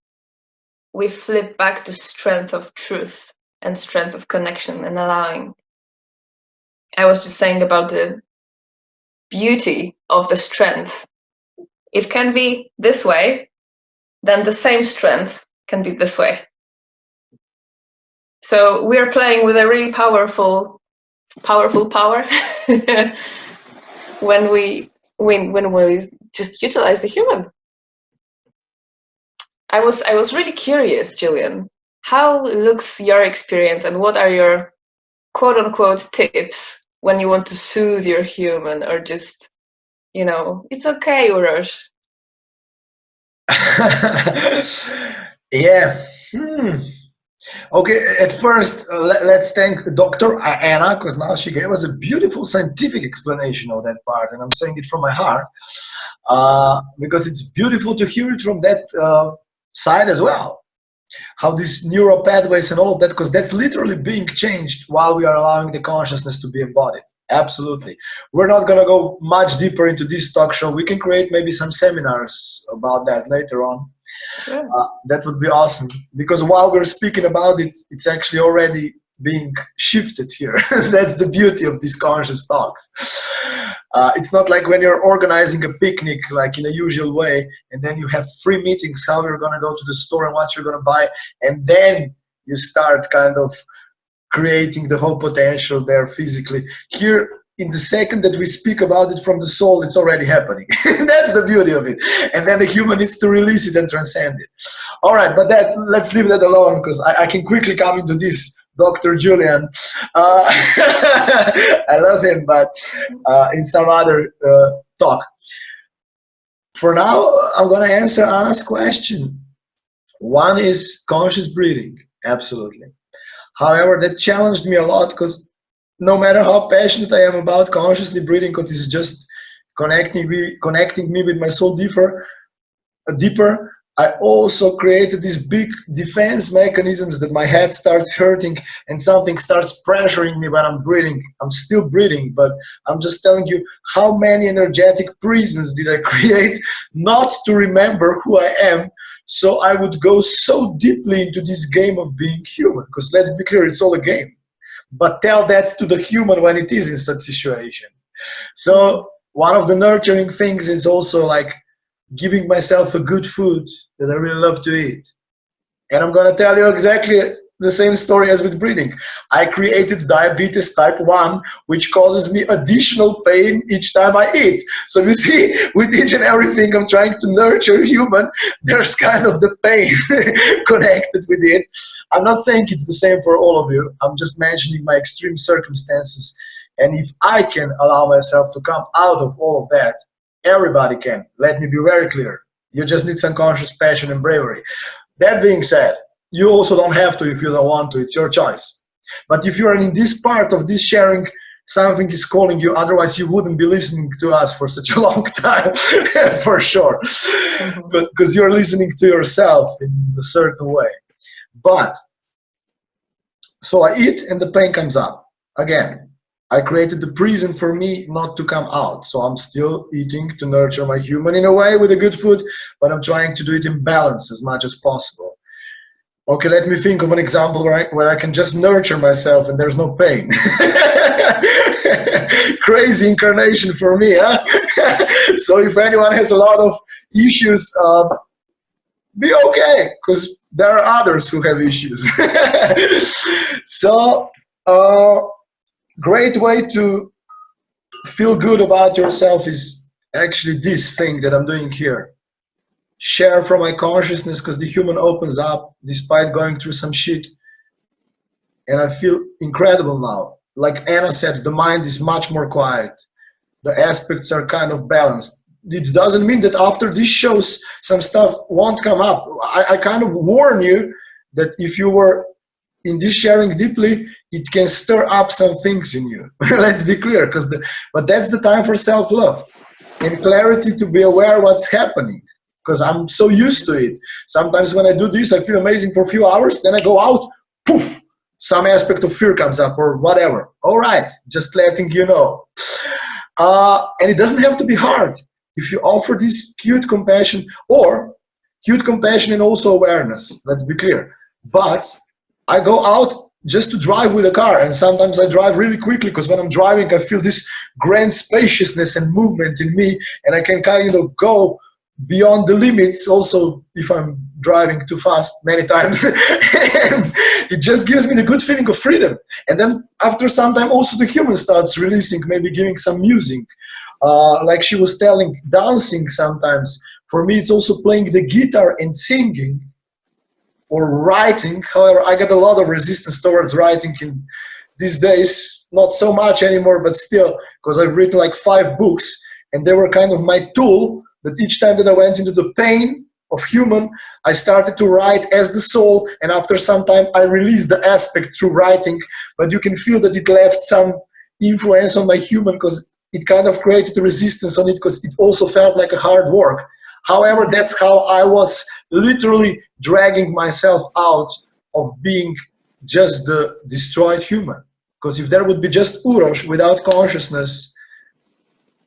we flip back to strength of truth and strength of connection and allowing. I was just saying about the beauty of the strength. It can be this way, then the same strength can be this way. So we're playing with a really powerful power when we just utilize the human. I was really curious, Julian, how looks your experience and what are your quote unquote tips when you want to soothe your human, or just, it's okay, Urosh. Yeah. Okay, at first, let's thank Dr. Anna, because now she gave us a beautiful scientific explanation of that part, and I'm saying it from my heart, because it's beautiful to hear it from that side as well. How these neural pathways and all of that, because that's literally being changed while we are allowing the consciousness to be embodied. Absolutely. We're not going to go much deeper into this talk show. We can create maybe some seminars about that later on. Sure. That would be awesome, because while we're speaking about it, it's actually already being shifted here. That's the beauty of these conscious talks. It's not like when you're organizing a picnic like in a usual way, and then you have free meetings, how you're going to go to the store and what you're going to buy, and then you start kind of creating the whole potential there physically. Here, in the second that we speak about it from the soul, it's already happening. That's the beauty of it. And then the human needs to release it and transcend it. All right, but let's leave that alone, because I can quickly come into this. Dr. Julian, I love him, but in some other talk. For now, I'm going to answer Anna's question. One is conscious breathing, absolutely. However, that challenged me a lot, because no matter how passionate I am about consciously breathing, because it's just connecting me with my soul deeper, I also created these big defense mechanisms that my head starts hurting and something starts pressuring me when I'm breathing. I'm still breathing, but I'm just telling you how many energetic prisons did I create not to remember who I am. So I would go so deeply into this game of being human, because let's be clear, it's all a game. But tell that to the human when it is in such situation. So one of the nurturing things is also like giving myself a good food that I really love to eat. And I'm going to tell you exactly the same story as with breathing. I created diabetes type 1, which causes me additional pain each time I eat. So you see, with each and everything I'm trying to nurture human, there's kind of the pain connected with it. I'm not saying it's the same for all of you. I'm just mentioning my extreme circumstances. And if I can allow myself to come out of all of that, everybody can. Let me be very clear. You just need some conscious passion and bravery. That being said, you also don't have to if you don't want to. It's your choice. But if you're in this part of this sharing something is calling you, otherwise you wouldn't be listening to us for such a long time. For sure. But because you're listening to yourself in a certain way. But so I eat and the pain comes up again. I created the prison for me not to come out. So I'm still eating to nurture my human in a way with a good food, but I'm trying to do it in balance as much as possible. Okay, let me think of an example where I can just nurture myself and there's no pain. Crazy incarnation for me, huh? So if anyone has a lot of issues, be okay, because there are others who have issues. So, great way to feel good about yourself is actually this thing that I'm doing here. Share from my consciousness, because the human opens up despite going through some shit. And I feel incredible now. Like Anna said, the mind is much more quiet. The aspects are kind of balanced. It doesn't mean that after these shows, some stuff won't come up. I kind of warn you that if you were in this sharing deeply, it can stir up some things in you. Let's be clear, but that's the time for self-love and clarity, to be aware what's happening, because I'm so used to it. Sometimes when I do this, I feel amazing for a few hours, then I go out, poof, some aspect of fear comes up or whatever. All right, just letting you know. And it doesn't have to be hard. If you offer this cute compassion and also awareness, let's be clear. But I go out just to drive with a car, and sometimes I drive really quickly, because when I'm driving I feel this grand spaciousness and movement in me, and I can kind of go beyond the limits also if I'm driving too fast many times. And it just gives me the good feeling of freedom. And then after some time also the human starts releasing, maybe giving some music, like she was telling, dancing sometimes. For me it's also playing the guitar and singing or writing. However, I get a lot of resistance towards writing in these days, not so much anymore, but still, because I've written like 5 books, and they were kind of my tool, that each time that I went into the pain of human, I started to write as the soul, and after some time I released the aspect through writing, but you can feel that it left some influence on my human, because it kind of created a resistance on it, because it also felt like a hard work. However, that's how I was literally dragging myself out of being just the destroyed human. Because if there would be just Urosh without consciousness,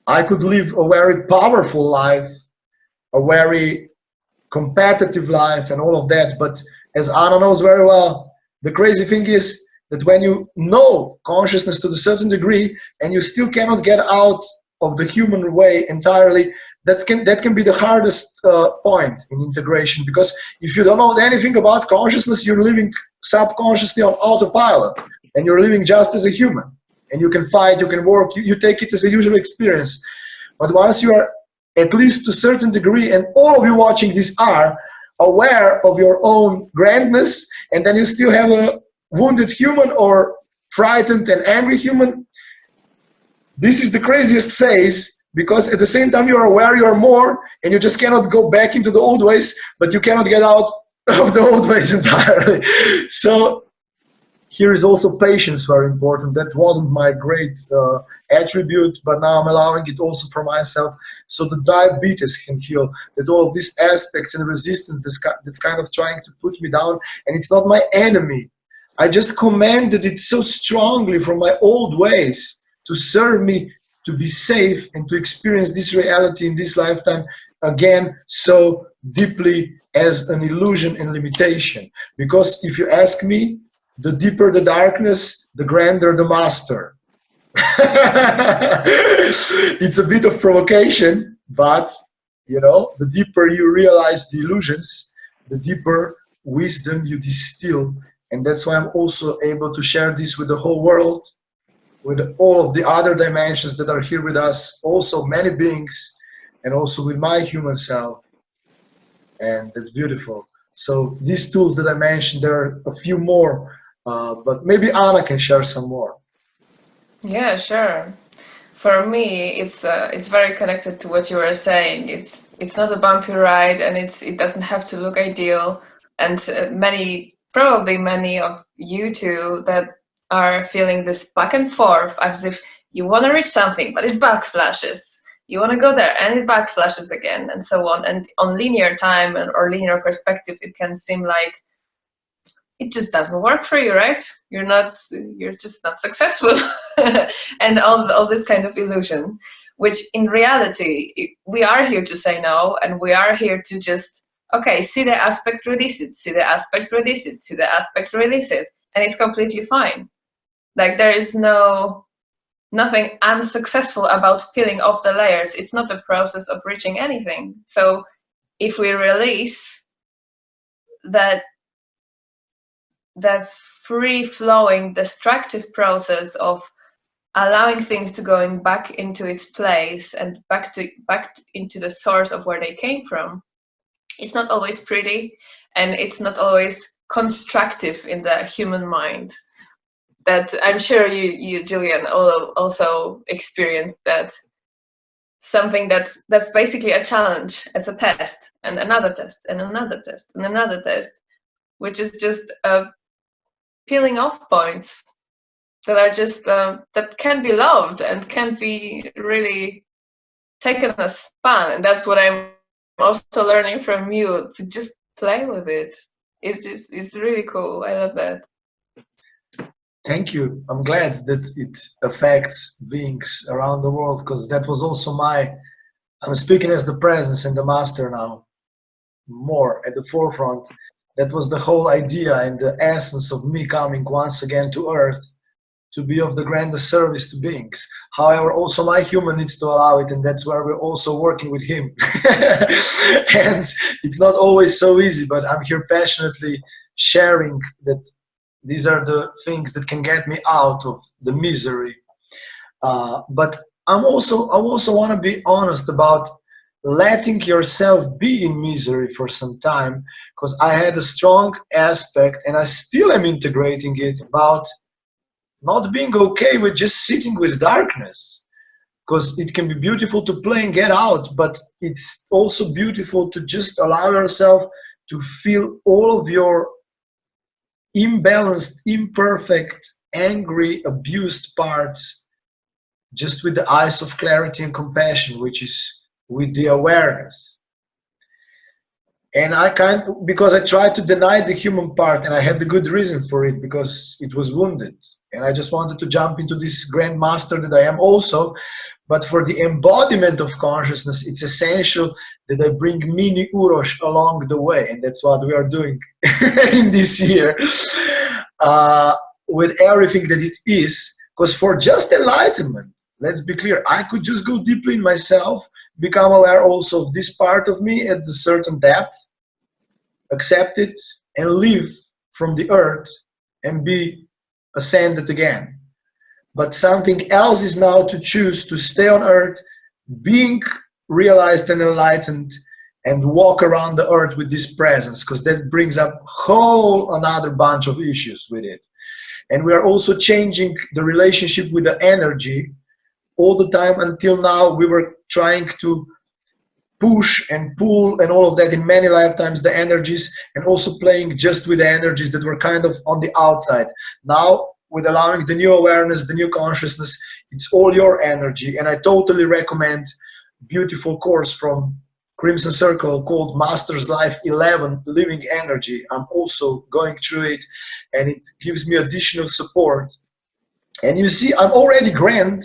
I could live a very powerful life, a very competitive life and all of that. But as Anna knows very well, the crazy thing is that when you know consciousness to a certain degree and you still cannot get out of the human way entirely, that can be the hardest point in integration, because if you don't know anything about consciousness, you're living subconsciously on autopilot, and you're living just as a human, and you can fight, you can work, you take it as a usual experience. But once you are at least to a certain degree, and all of you watching this are aware of your own grandness, and then you still have a wounded human or frightened and angry human, this is the craziest phase. Because at the same time you are aware you are more, and you just cannot go back into the old ways, but you cannot get out of the old ways entirely. So here is also patience very important. That wasn't my great attribute, but now I'm allowing it also for myself. So the diabetes can heal, that all of these aspects and resistance that's kind of trying to put me down, and it's not my enemy. I just commanded it so strongly from my old ways to serve me, to be safe, and to experience this reality in this lifetime again so deeply as an illusion and limitation. Because if you ask me, the deeper the darkness, the grander the master. It's a bit of provocation, but you know, the deeper you realize the illusions, the deeper wisdom you distill. And that's why I'm also able to share this with the whole world, with all of the other dimensions that are here with us, also many beings, and also with my human self. And that's beautiful. So these tools that I mentioned, there are a few more, but maybe Anna can share some more. Yeah, sure. For me, it's very connected to what you were saying. It's not a bumpy ride, and it doesn't have to look ideal. And probably many of you too that are feeling this back and forth, as if You want to reach something, but it backflashes. You want to go there and it backflashes again, and so on. And on linear time or linear perspective, it can seem like it just doesn't work for you, right? You're just not successful. And all this kind of illusion, which in reality, we are here to say no, and we are here to just, okay, see the aspect, release it, see the aspect, release it, see the aspect, release it, and it's completely fine. Like there is nothing unsuccessful about peeling off the layers. It's not the process of reaching anything. So if we release that, the free-flowing destructive process of allowing things to going back into its place and back into the source of where they came from, it's not always pretty, and it's not always constructive in the human mind. That I'm sure you Julian, also experienced that. Something that's basically a challenge. It's a test, and another test, and another test, and another test, which is just peeling off points that are just that can be loved and can be really taken as fun. And that's what I'm also learning from you, to just play with it. It's really cool. I love that. Thank you. I'm glad that it affects beings around the world, because that was also I'm speaking as the presence and the master now, more at the forefront. That was the whole idea and the essence of me coming once again to Earth, to be of the grandest service to beings. However, also my human needs to allow it, and that's where we're also working with him. And it's not always so easy, but I'm here passionately sharing that these are the things that can get me out of the misery. But I also want to be honest about letting yourself be in misery for some time, because I had a strong aspect, and I still am integrating it, about not being okay with just sitting with darkness, because it can be beautiful to play and get out, but it's also beautiful to just allow yourself to feel all of your imbalanced, imperfect, angry, abused parts, just with the eyes of clarity and compassion, which is with the awareness. And because I tried to deny the human part, and I had the good reason for it, because it was wounded. And I just wanted to jump into this grand master that I am also. But for the embodiment of consciousness, it's essential that I bring mini Urosh along the way. And that's what we are doing in this year, with everything that it is. Because for just enlightenment, let's be clear, I could just go deeply in myself, become aware also of this part of me at a certain depth, accept it, and live from the earth and be ascended again. But something else is now to choose to stay on earth, being realized and enlightened, and walk around the earth with this presence, because that brings up whole another bunch of issues with it. And we are also changing the relationship with the energy. All the time until now, we were trying to push and pull and all of that in many lifetimes, the energies, and also playing just with the energies that were kind of on the outside. Now, with allowing the new awareness, the new consciousness, it's all your energy. And I totally recommend beautiful course from Crimson Circle called Master's Life 11, Living Energy. I'm also going through it, and it gives me additional support. And you see, I'm already grand,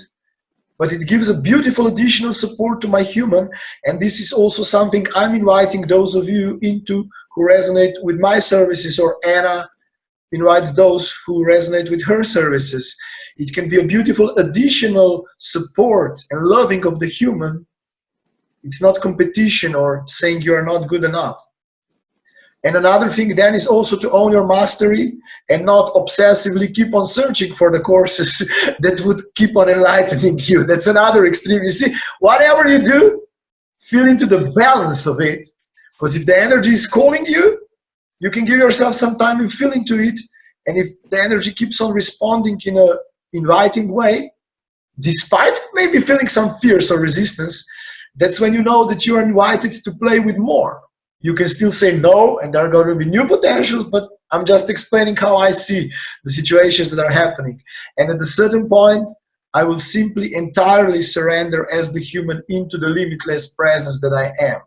but it gives a beautiful additional support to my human. And this is also something I'm inviting those of you into who resonate with my services, or Anna invites those who resonate with her services. It can be a beautiful additional support and loving of the human. It's not competition or saying you are not good enough. And another thing then is also to own your mastery and not obsessively keep on searching for the courses that would keep on enlightening you. That's another extreme. You see, whatever you do, feel into the balance of it. Because if the energy is calling you, you can give yourself some time and feel into it. And if the energy keeps on responding in an inviting way, despite maybe feeling some fears or resistance, that's when you know that you are invited to play with more. You can still say no, and there are going to be new potentials, but I'm just explaining how I see the situations that are happening. And at a certain point, I will simply entirely surrender as the human into the limitless presence that I am.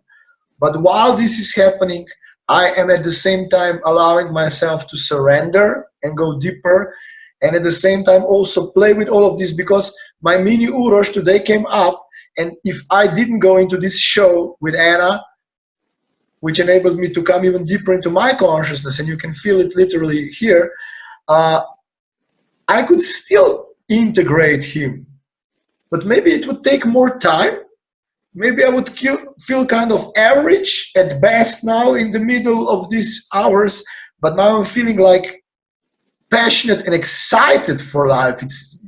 But while this is happening, I am at the same time allowing myself to surrender and go deeper, and at the same time also play with all of this, because my mini Urosh today came up, and if I didn't go into this show with Anna, which enabled me to come even deeper into my consciousness, and you can feel it literally here, I could still integrate him. But maybe it would take more time. Maybe I would feel kind of average at best now in the middle of these hours, but now I'm feeling like passionate and excited for life.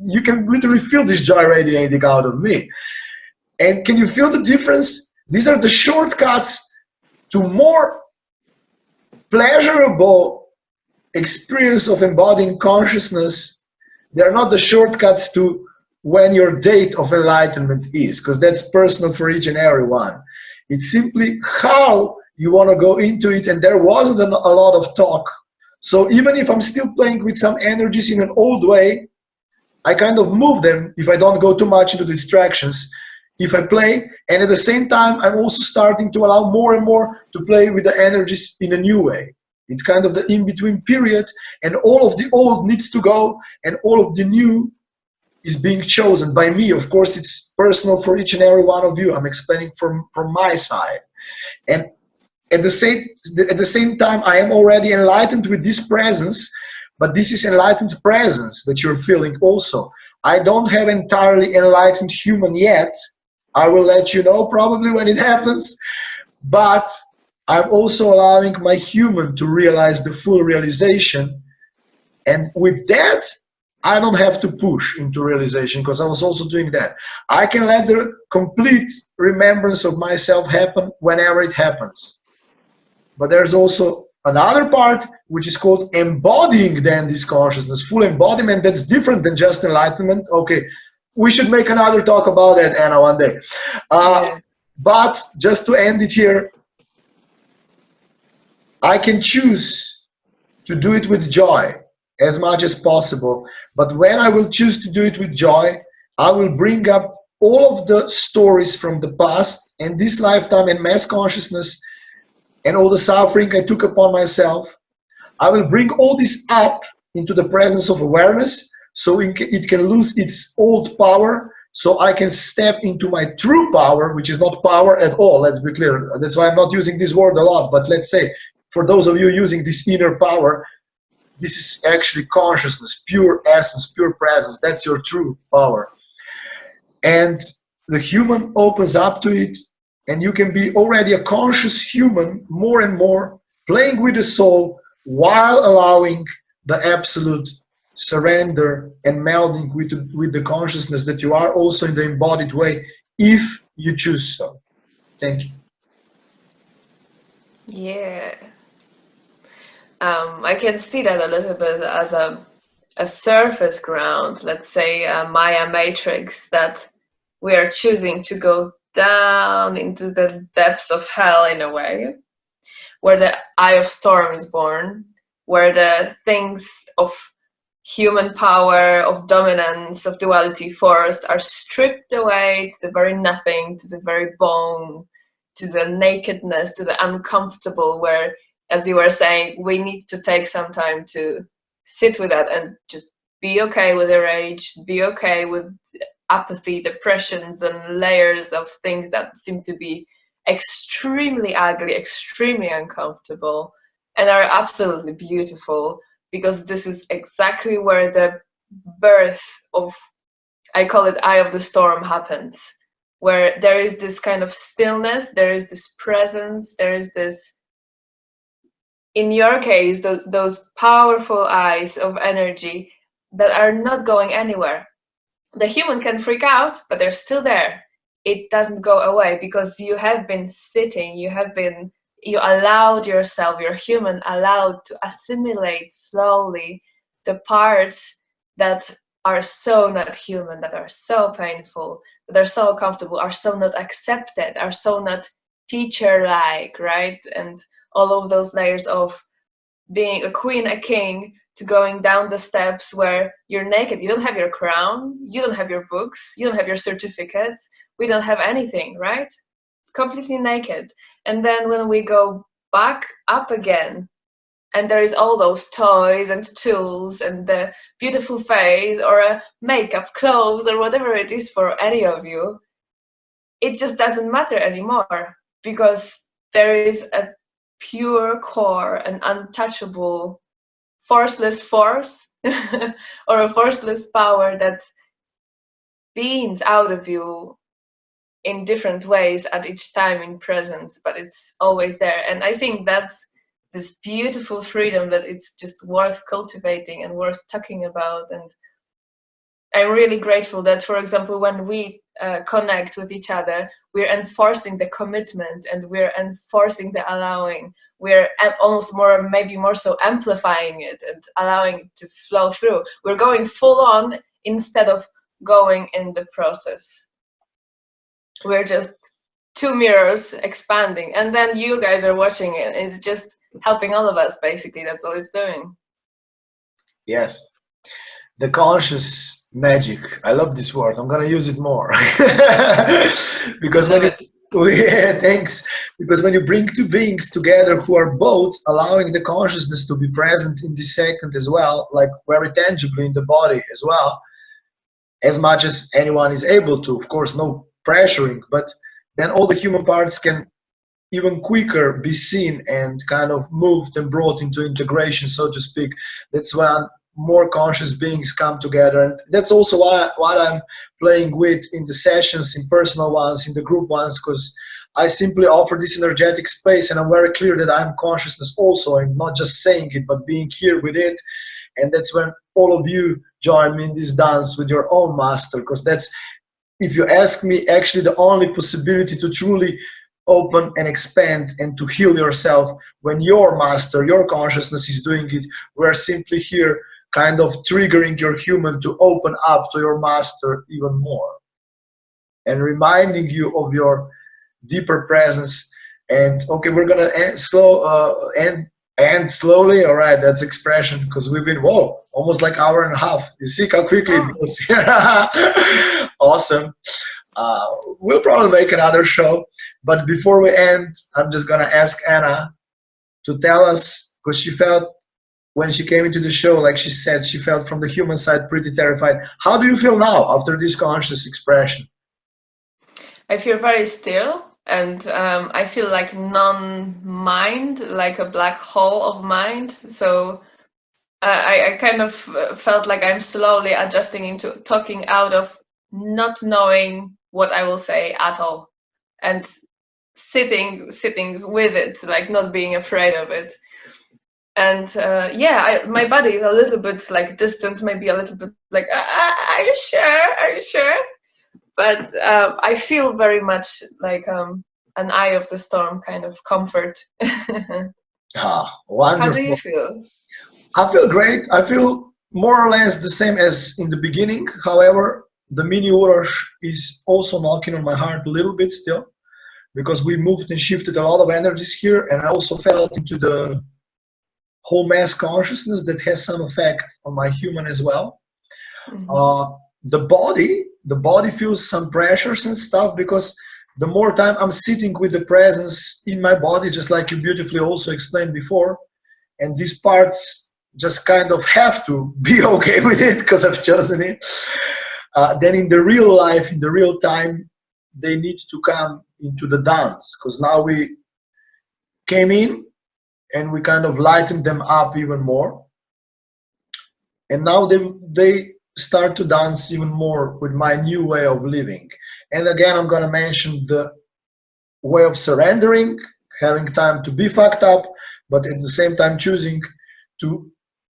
You can literally feel this joy radiating out of me. And can you feel the difference? These are the shortcuts to more pleasurable experience of embodying consciousness. They're not the shortcuts to when your date of enlightenment is, because that's personal for each and every one. It's simply how you want to go into it, and there wasn't a lot of talk. So even if I'm still playing with some energies in an old way, I kind of move them if I don't go too much into distractions. If I play, and at the same time, I'm also starting to allow more and more to play with the energies in a new way. It's kind of the in-between period, and all of the old needs to go, and all of the new is being chosen by me. Of course, it's personal for each and every one of you. I'm explaining from my side. And at the same time, I am already enlightened with this presence, but this is enlightened presence that you're feeling also. I don't have entirely enlightened human yet. I will let you know probably when it happens, but I'm also allowing my human to realize the full realization. And with that, I don't have to push into realization, because I was also doing that. I can let the complete remembrance of myself happen whenever it happens. But there's also another part which is called embodying then this consciousness, full embodiment. That's different than just enlightenment. Okay, we should make another talk about that, Anna, one day. Yeah. But just to end it here, I can choose to do it with joy as much as possible. But when I will choose to do it with joy, I will bring up all of the stories from the past and this lifetime and mass consciousness and all the suffering I took upon myself. I will bring all this up into the presence of awareness, so it can lose its old power, so I can step into my true power, which is not power at all, let's be clear. That's why I'm not using this word a lot, but let's say, for those of you using this inner power, this is actually consciousness, pure essence, pure presence. That's your true power. And the human opens up to it, and you can be already a conscious human more and more, playing with the soul while allowing the absolute surrender and melding with the consciousness that you are also in the embodied way, if you choose so. Thank you. Yeah. I can see that a little bit as a surface ground, let's say a Maya matrix, that we are choosing to go down into the depths of hell in a way, where the eye of storm is born, where the things of human power, of dominance, of duality force are stripped away to the very nothing, to the very bone, to the nakedness, to the uncomfortable, where, as you were saying, we need to take some time to sit with that and just be okay with the rage, be okay with apathy, depressions, and layers of things that seem to be extremely ugly, extremely uncomfortable, and are absolutely beautiful, because this is exactly where the birth of, I call it eye of the storm, happens, where there is this kind of stillness, there is this presence, there is this, in your case, those powerful eyes of energy that are not going anywhere. The human can freak out, but they're still there. It doesn't go away, because you have been sitting, you allowed yourself, your human allowed to assimilate slowly the parts that are so not human, that are so painful, that are so uncomfortable, are so not accepted, are so not teacher-like, right? And all of those layers of being a queen, a king, to going down the steps where you're naked. You don't have your crown, you don't have your books, you don't have your certificates, we don't have anything, right? Completely naked. And then when we go back up again, and there is all those toys and tools and the beautiful face or a makeup, clothes, or whatever it is for any of you, it just doesn't matter anymore, because there is a pure core, an untouchable, forceless force or a forceless power that beams out of you in different ways at each time in presence, but it's always there. And I think that's this beautiful freedom that it's just worth cultivating and worth talking about. And I'm really grateful that, for example, when we connect with each other, we're enforcing the commitment and we're enforcing the allowing. We're almost more, maybe more so, amplifying it and allowing it to flow through. We're going full on instead of going in the process. We're just two mirrors expanding, and then you guys are watching it. It's just helping all of us, basically. That's all it's doing. Yes. The conscious magic. I love this word. I'm gonna use it more. Because when thanks. Because when you bring two beings together who are both allowing the consciousness to be present in this second as well, like very tangibly in the body as well, as much as anyone is able to, of course, no pressuring, but then all the human parts can even quicker be seen and kind of moved and brought into integration, so to speak. That's when more conscious beings come together, and that's also what I'm playing with in the sessions, in personal ones, in the group ones, because I simply offer this energetic space, and I'm very clear that I'm consciousness also, and not just saying it, but being here with it. And that's when all of you join me in this dance with your own master, because that's, if you ask me, actually the only possibility to truly open and expand and to heal yourself. When your master, your consciousness is doing it, we're simply here kind of triggering your human to open up to your master even more and reminding you of your deeper presence. And okay, we're gonna end slowly. All right, that's expression, because we've been, whoa, almost like hour and a half. You see how quickly it goes. Awesome. We'll probably make another show, but before we end, I'm just gonna ask Anna to tell us, because she felt when she came into the show, like she said, she felt from the human side pretty terrified. How do you feel now after this conscious expression? I feel very still, and I feel like non-mind, like a black hole of mind. So I kind of felt like I'm slowly adjusting into talking out of not knowing what I will say at all, and sitting with it, like not being afraid of it. And yeah, my body is a little bit like distant, maybe a little bit like, are you sure? Are you sure? But I feel very much like an eye of the storm kind of comfort. Wonderful. How do you feel? I feel great. I feel more or less the same as in the beginning. However, the mini Urosh is also knocking on my heart a little bit still, because we moved and shifted a lot of energies here, and I also felt into the whole mass consciousness that has some effect on my human as well. Mm-hmm. The body feels some pressures and stuff, because the more time I'm sitting with the presence in my body, just like you beautifully also explained before, and these parts just kind of have to be okay with it because I've chosen it. Then in the real life, in the real time, they need to come into the dance, because now we came in and we kind of lightened them up even more. And now they start to dance even more with my new way of living. And again, I'm going to mention the way of surrendering, having time to be fucked up, but at the same time choosing to,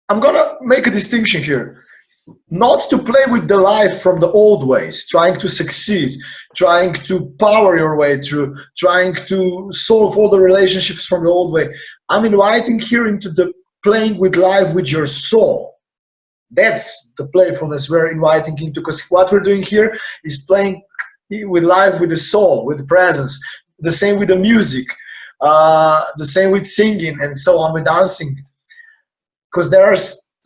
I'm going to make a distinction here, not to play with the life from the old ways, trying to succeed, trying to power your way through, trying to solve all the relationships from the old way. I'm inviting here into the playing with life with your soul. That's the playfulness we're inviting into, because what we're doing here is playing with life with the soul, with the presence. The same with the music, the same with singing, and so on with dancing. Because there are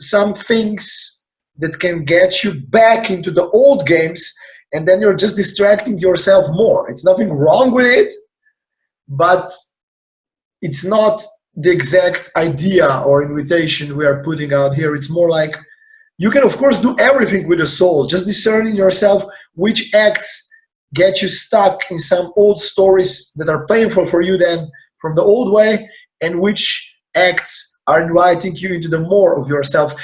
some things that can get you back into the old games, and then you're just distracting yourself more. It's nothing wrong with it, but it's not the exact idea or invitation we are putting out here. It's more like, you can of course do everything with the soul, just discerning yourself which acts get you stuck in some old stories that are painful for you then from the old way, and which acts are inviting you into the more of yourself.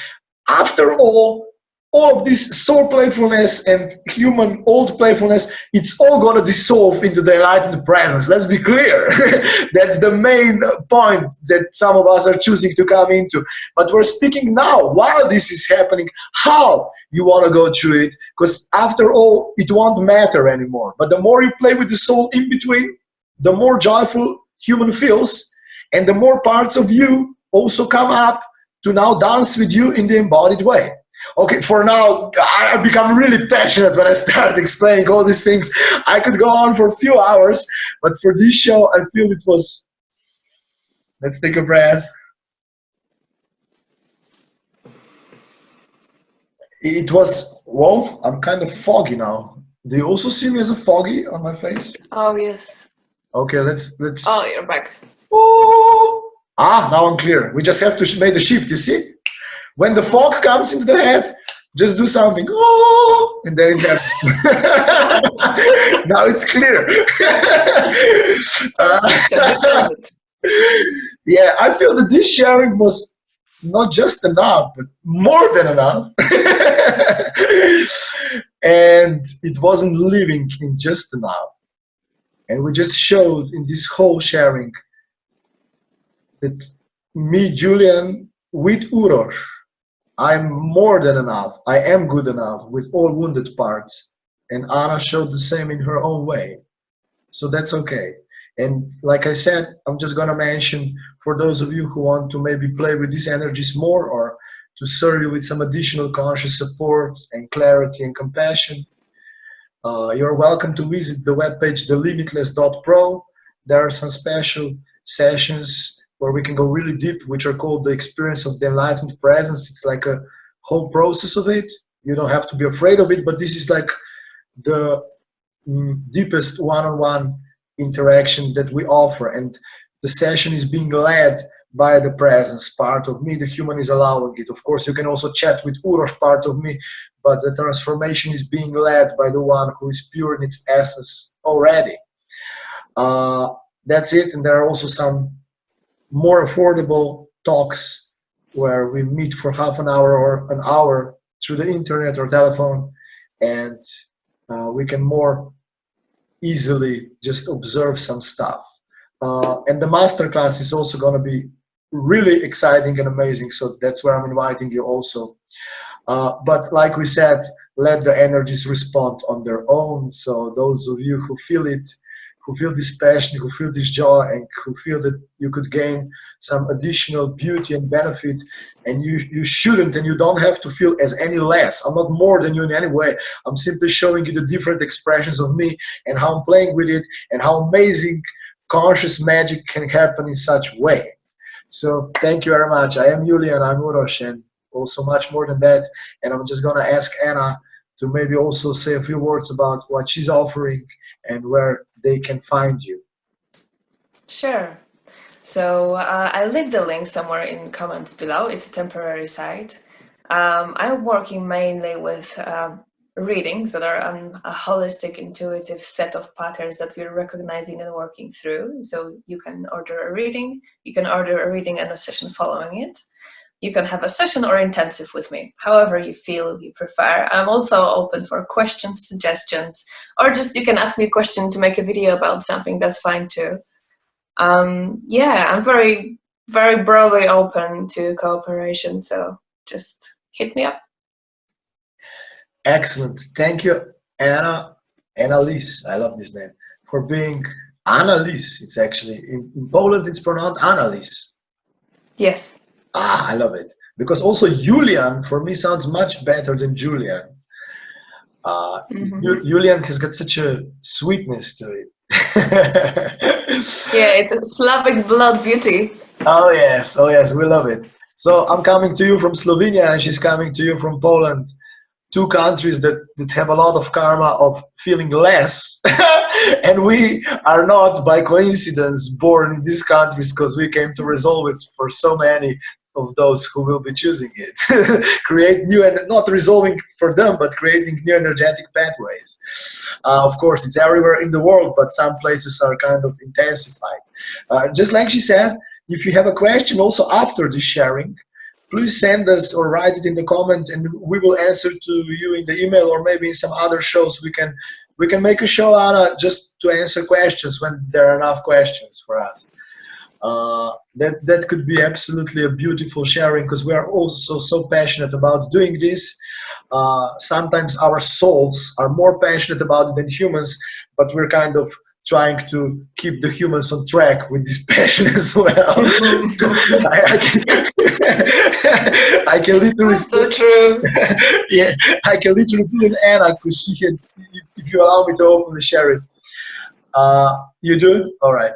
After all of this soul playfulness and human old playfulness, it's all going to dissolve into the enlightened presence. Let's be clear. That's the main point that some of us are choosing to come into. But we're speaking now, while this is happening, how you want to go through it, because after all, it won't matter anymore. But the more you play with the soul in between, the more joyful human feels, and the more parts of you also come up to now dance with you in the embodied way. Okay, for now, I become really passionate when I start explaining all these things. I could go on for a few hours, but for this show, I feel it was, let's take a breath. It was, whoa, I'm kind of foggy now. Do you also see me as a foggy on my face? Oh, yes. Okay, let's. Oh, you're back. Ooh. Ah, now I'm clear. We just have to make the shift, you see? When the fog comes into the head, just do something. Oh, and then it happens. Now it's clear. Yeah, I feel that this sharing was not just enough, but more than enough. And it wasn't living in just enough. And we just showed in this whole sharing that me, Julian, with Uroš, I'm more than enough. I am good enough with all wounded parts. And Anna showed the same in her own way. So that's okay. And like I said, I'm just going to mention, for those of you who want to maybe play with these energies more, or to serve you with some additional conscious support and clarity and compassion, you're welcome to visit the webpage thelimitless.pro. There are some special sessions where we can go really deep, which are called the experience of the enlightened presence. It's like a whole process of it. You don't have to be afraid of it, but this is like the deepest one-on-one interaction that we offer. And the session is being led by the presence part of me. The human is allowing it. Of course, you can also chat with Uroš, part of me, but the transformation is being led by the one who is pure in its essence already. That's it. And there are also some more affordable talks where we meet for half an hour or an hour through the internet or telephone, and we can more easily just observe some stuff. And the masterclass is also going to be really exciting and amazing, so that's where I'm inviting you also. But like we said, let the energies respond on their own. So those of you who feel it, who feel this passion, who feel this joy, and who feel that you could gain some additional beauty and benefit, and you shouldn't, and you don't have to feel as any less. I'm not more than you in any way. I'm simply showing you the different expressions of me and how I'm playing with it, and how amazing conscious magic can happen in such way. So thank you very much. I am Julian, I'm Uroš, and also much more than that. And I'm just gonna ask Anna to maybe also say a few words about what she's offering and where they can find you. Sure. So I'll leave the link somewhere in comments below. It's a temporary site. I'm working mainly with readings that are a holistic, intuitive set of patterns that we're recognizing and working through. So you can order a reading. You can order a reading and a session following it. You can have a session or intensive with me, however you feel you prefer. I'm also open for questions, suggestions, or just you can ask me a question to make a video about something. That's fine too. Yeah, I'm very, very broadly open to cooperation, so just hit me up. Excellent. Thank you, Annalise. I love this name, for being Annalise. It's actually, in Poland, it's pronounced Annalise. Yes. Ah, I love it. Because also Julian, for me, sounds much better than Julian. Julian has got such a sweetness to it. Yeah, it's a Slavic blood beauty. Oh yes, we love it. So I'm coming to you from Slovenia, and she's coming to you from Poland. Two countries that have a lot of karma of feeling less. And we are not by coincidence born in these countries, because we came to resolve it for so many of those who will be choosing it. Create new, and not resolving for them, but creating new energetic pathways. Of course, it's everywhere in the world, but some places are kind of intensified. Just like she said, if you have a question also after the sharing, please send us or write it in the comment, and we will answer to you in the email, or maybe in some other shows. We can make a show, Anna, just to answer questions when there are enough questions for us. That could be absolutely a beautiful sharing, because we are also so passionate about doing this. Sometimes our souls are more passionate about it than humans, but we're kind of trying to keep the humans on track with this passion as well. I can, I can literally That's so true. yeah, I can literally feel in Anna, because she had, if you allow me to openly share it. You do? All right.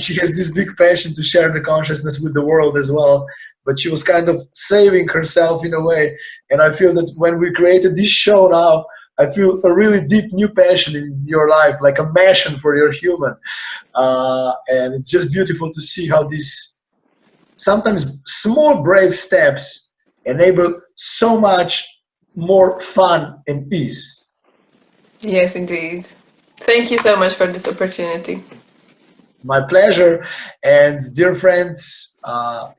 She has this big passion to share the consciousness with the world as well, but she was kind of saving herself in a way. And I feel that when we created this show now, I feel a really deep new passion in your life, like a passion for your human. And it's just beautiful to see how these sometimes small brave steps enable so much more fun and ease. Yes, indeed. Thank you so much for this opportunity. My pleasure. And dear friends,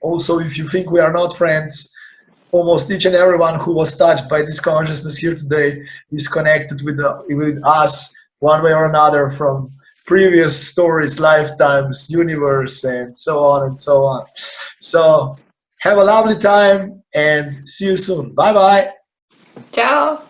also, if you think we are not friends, almost each and everyone who was touched by this consciousness here today is connected with us one way or another, from previous stories, lifetimes, universe, and so on and so on. So have a lovely time, and see you soon. Bye bye. Ciao.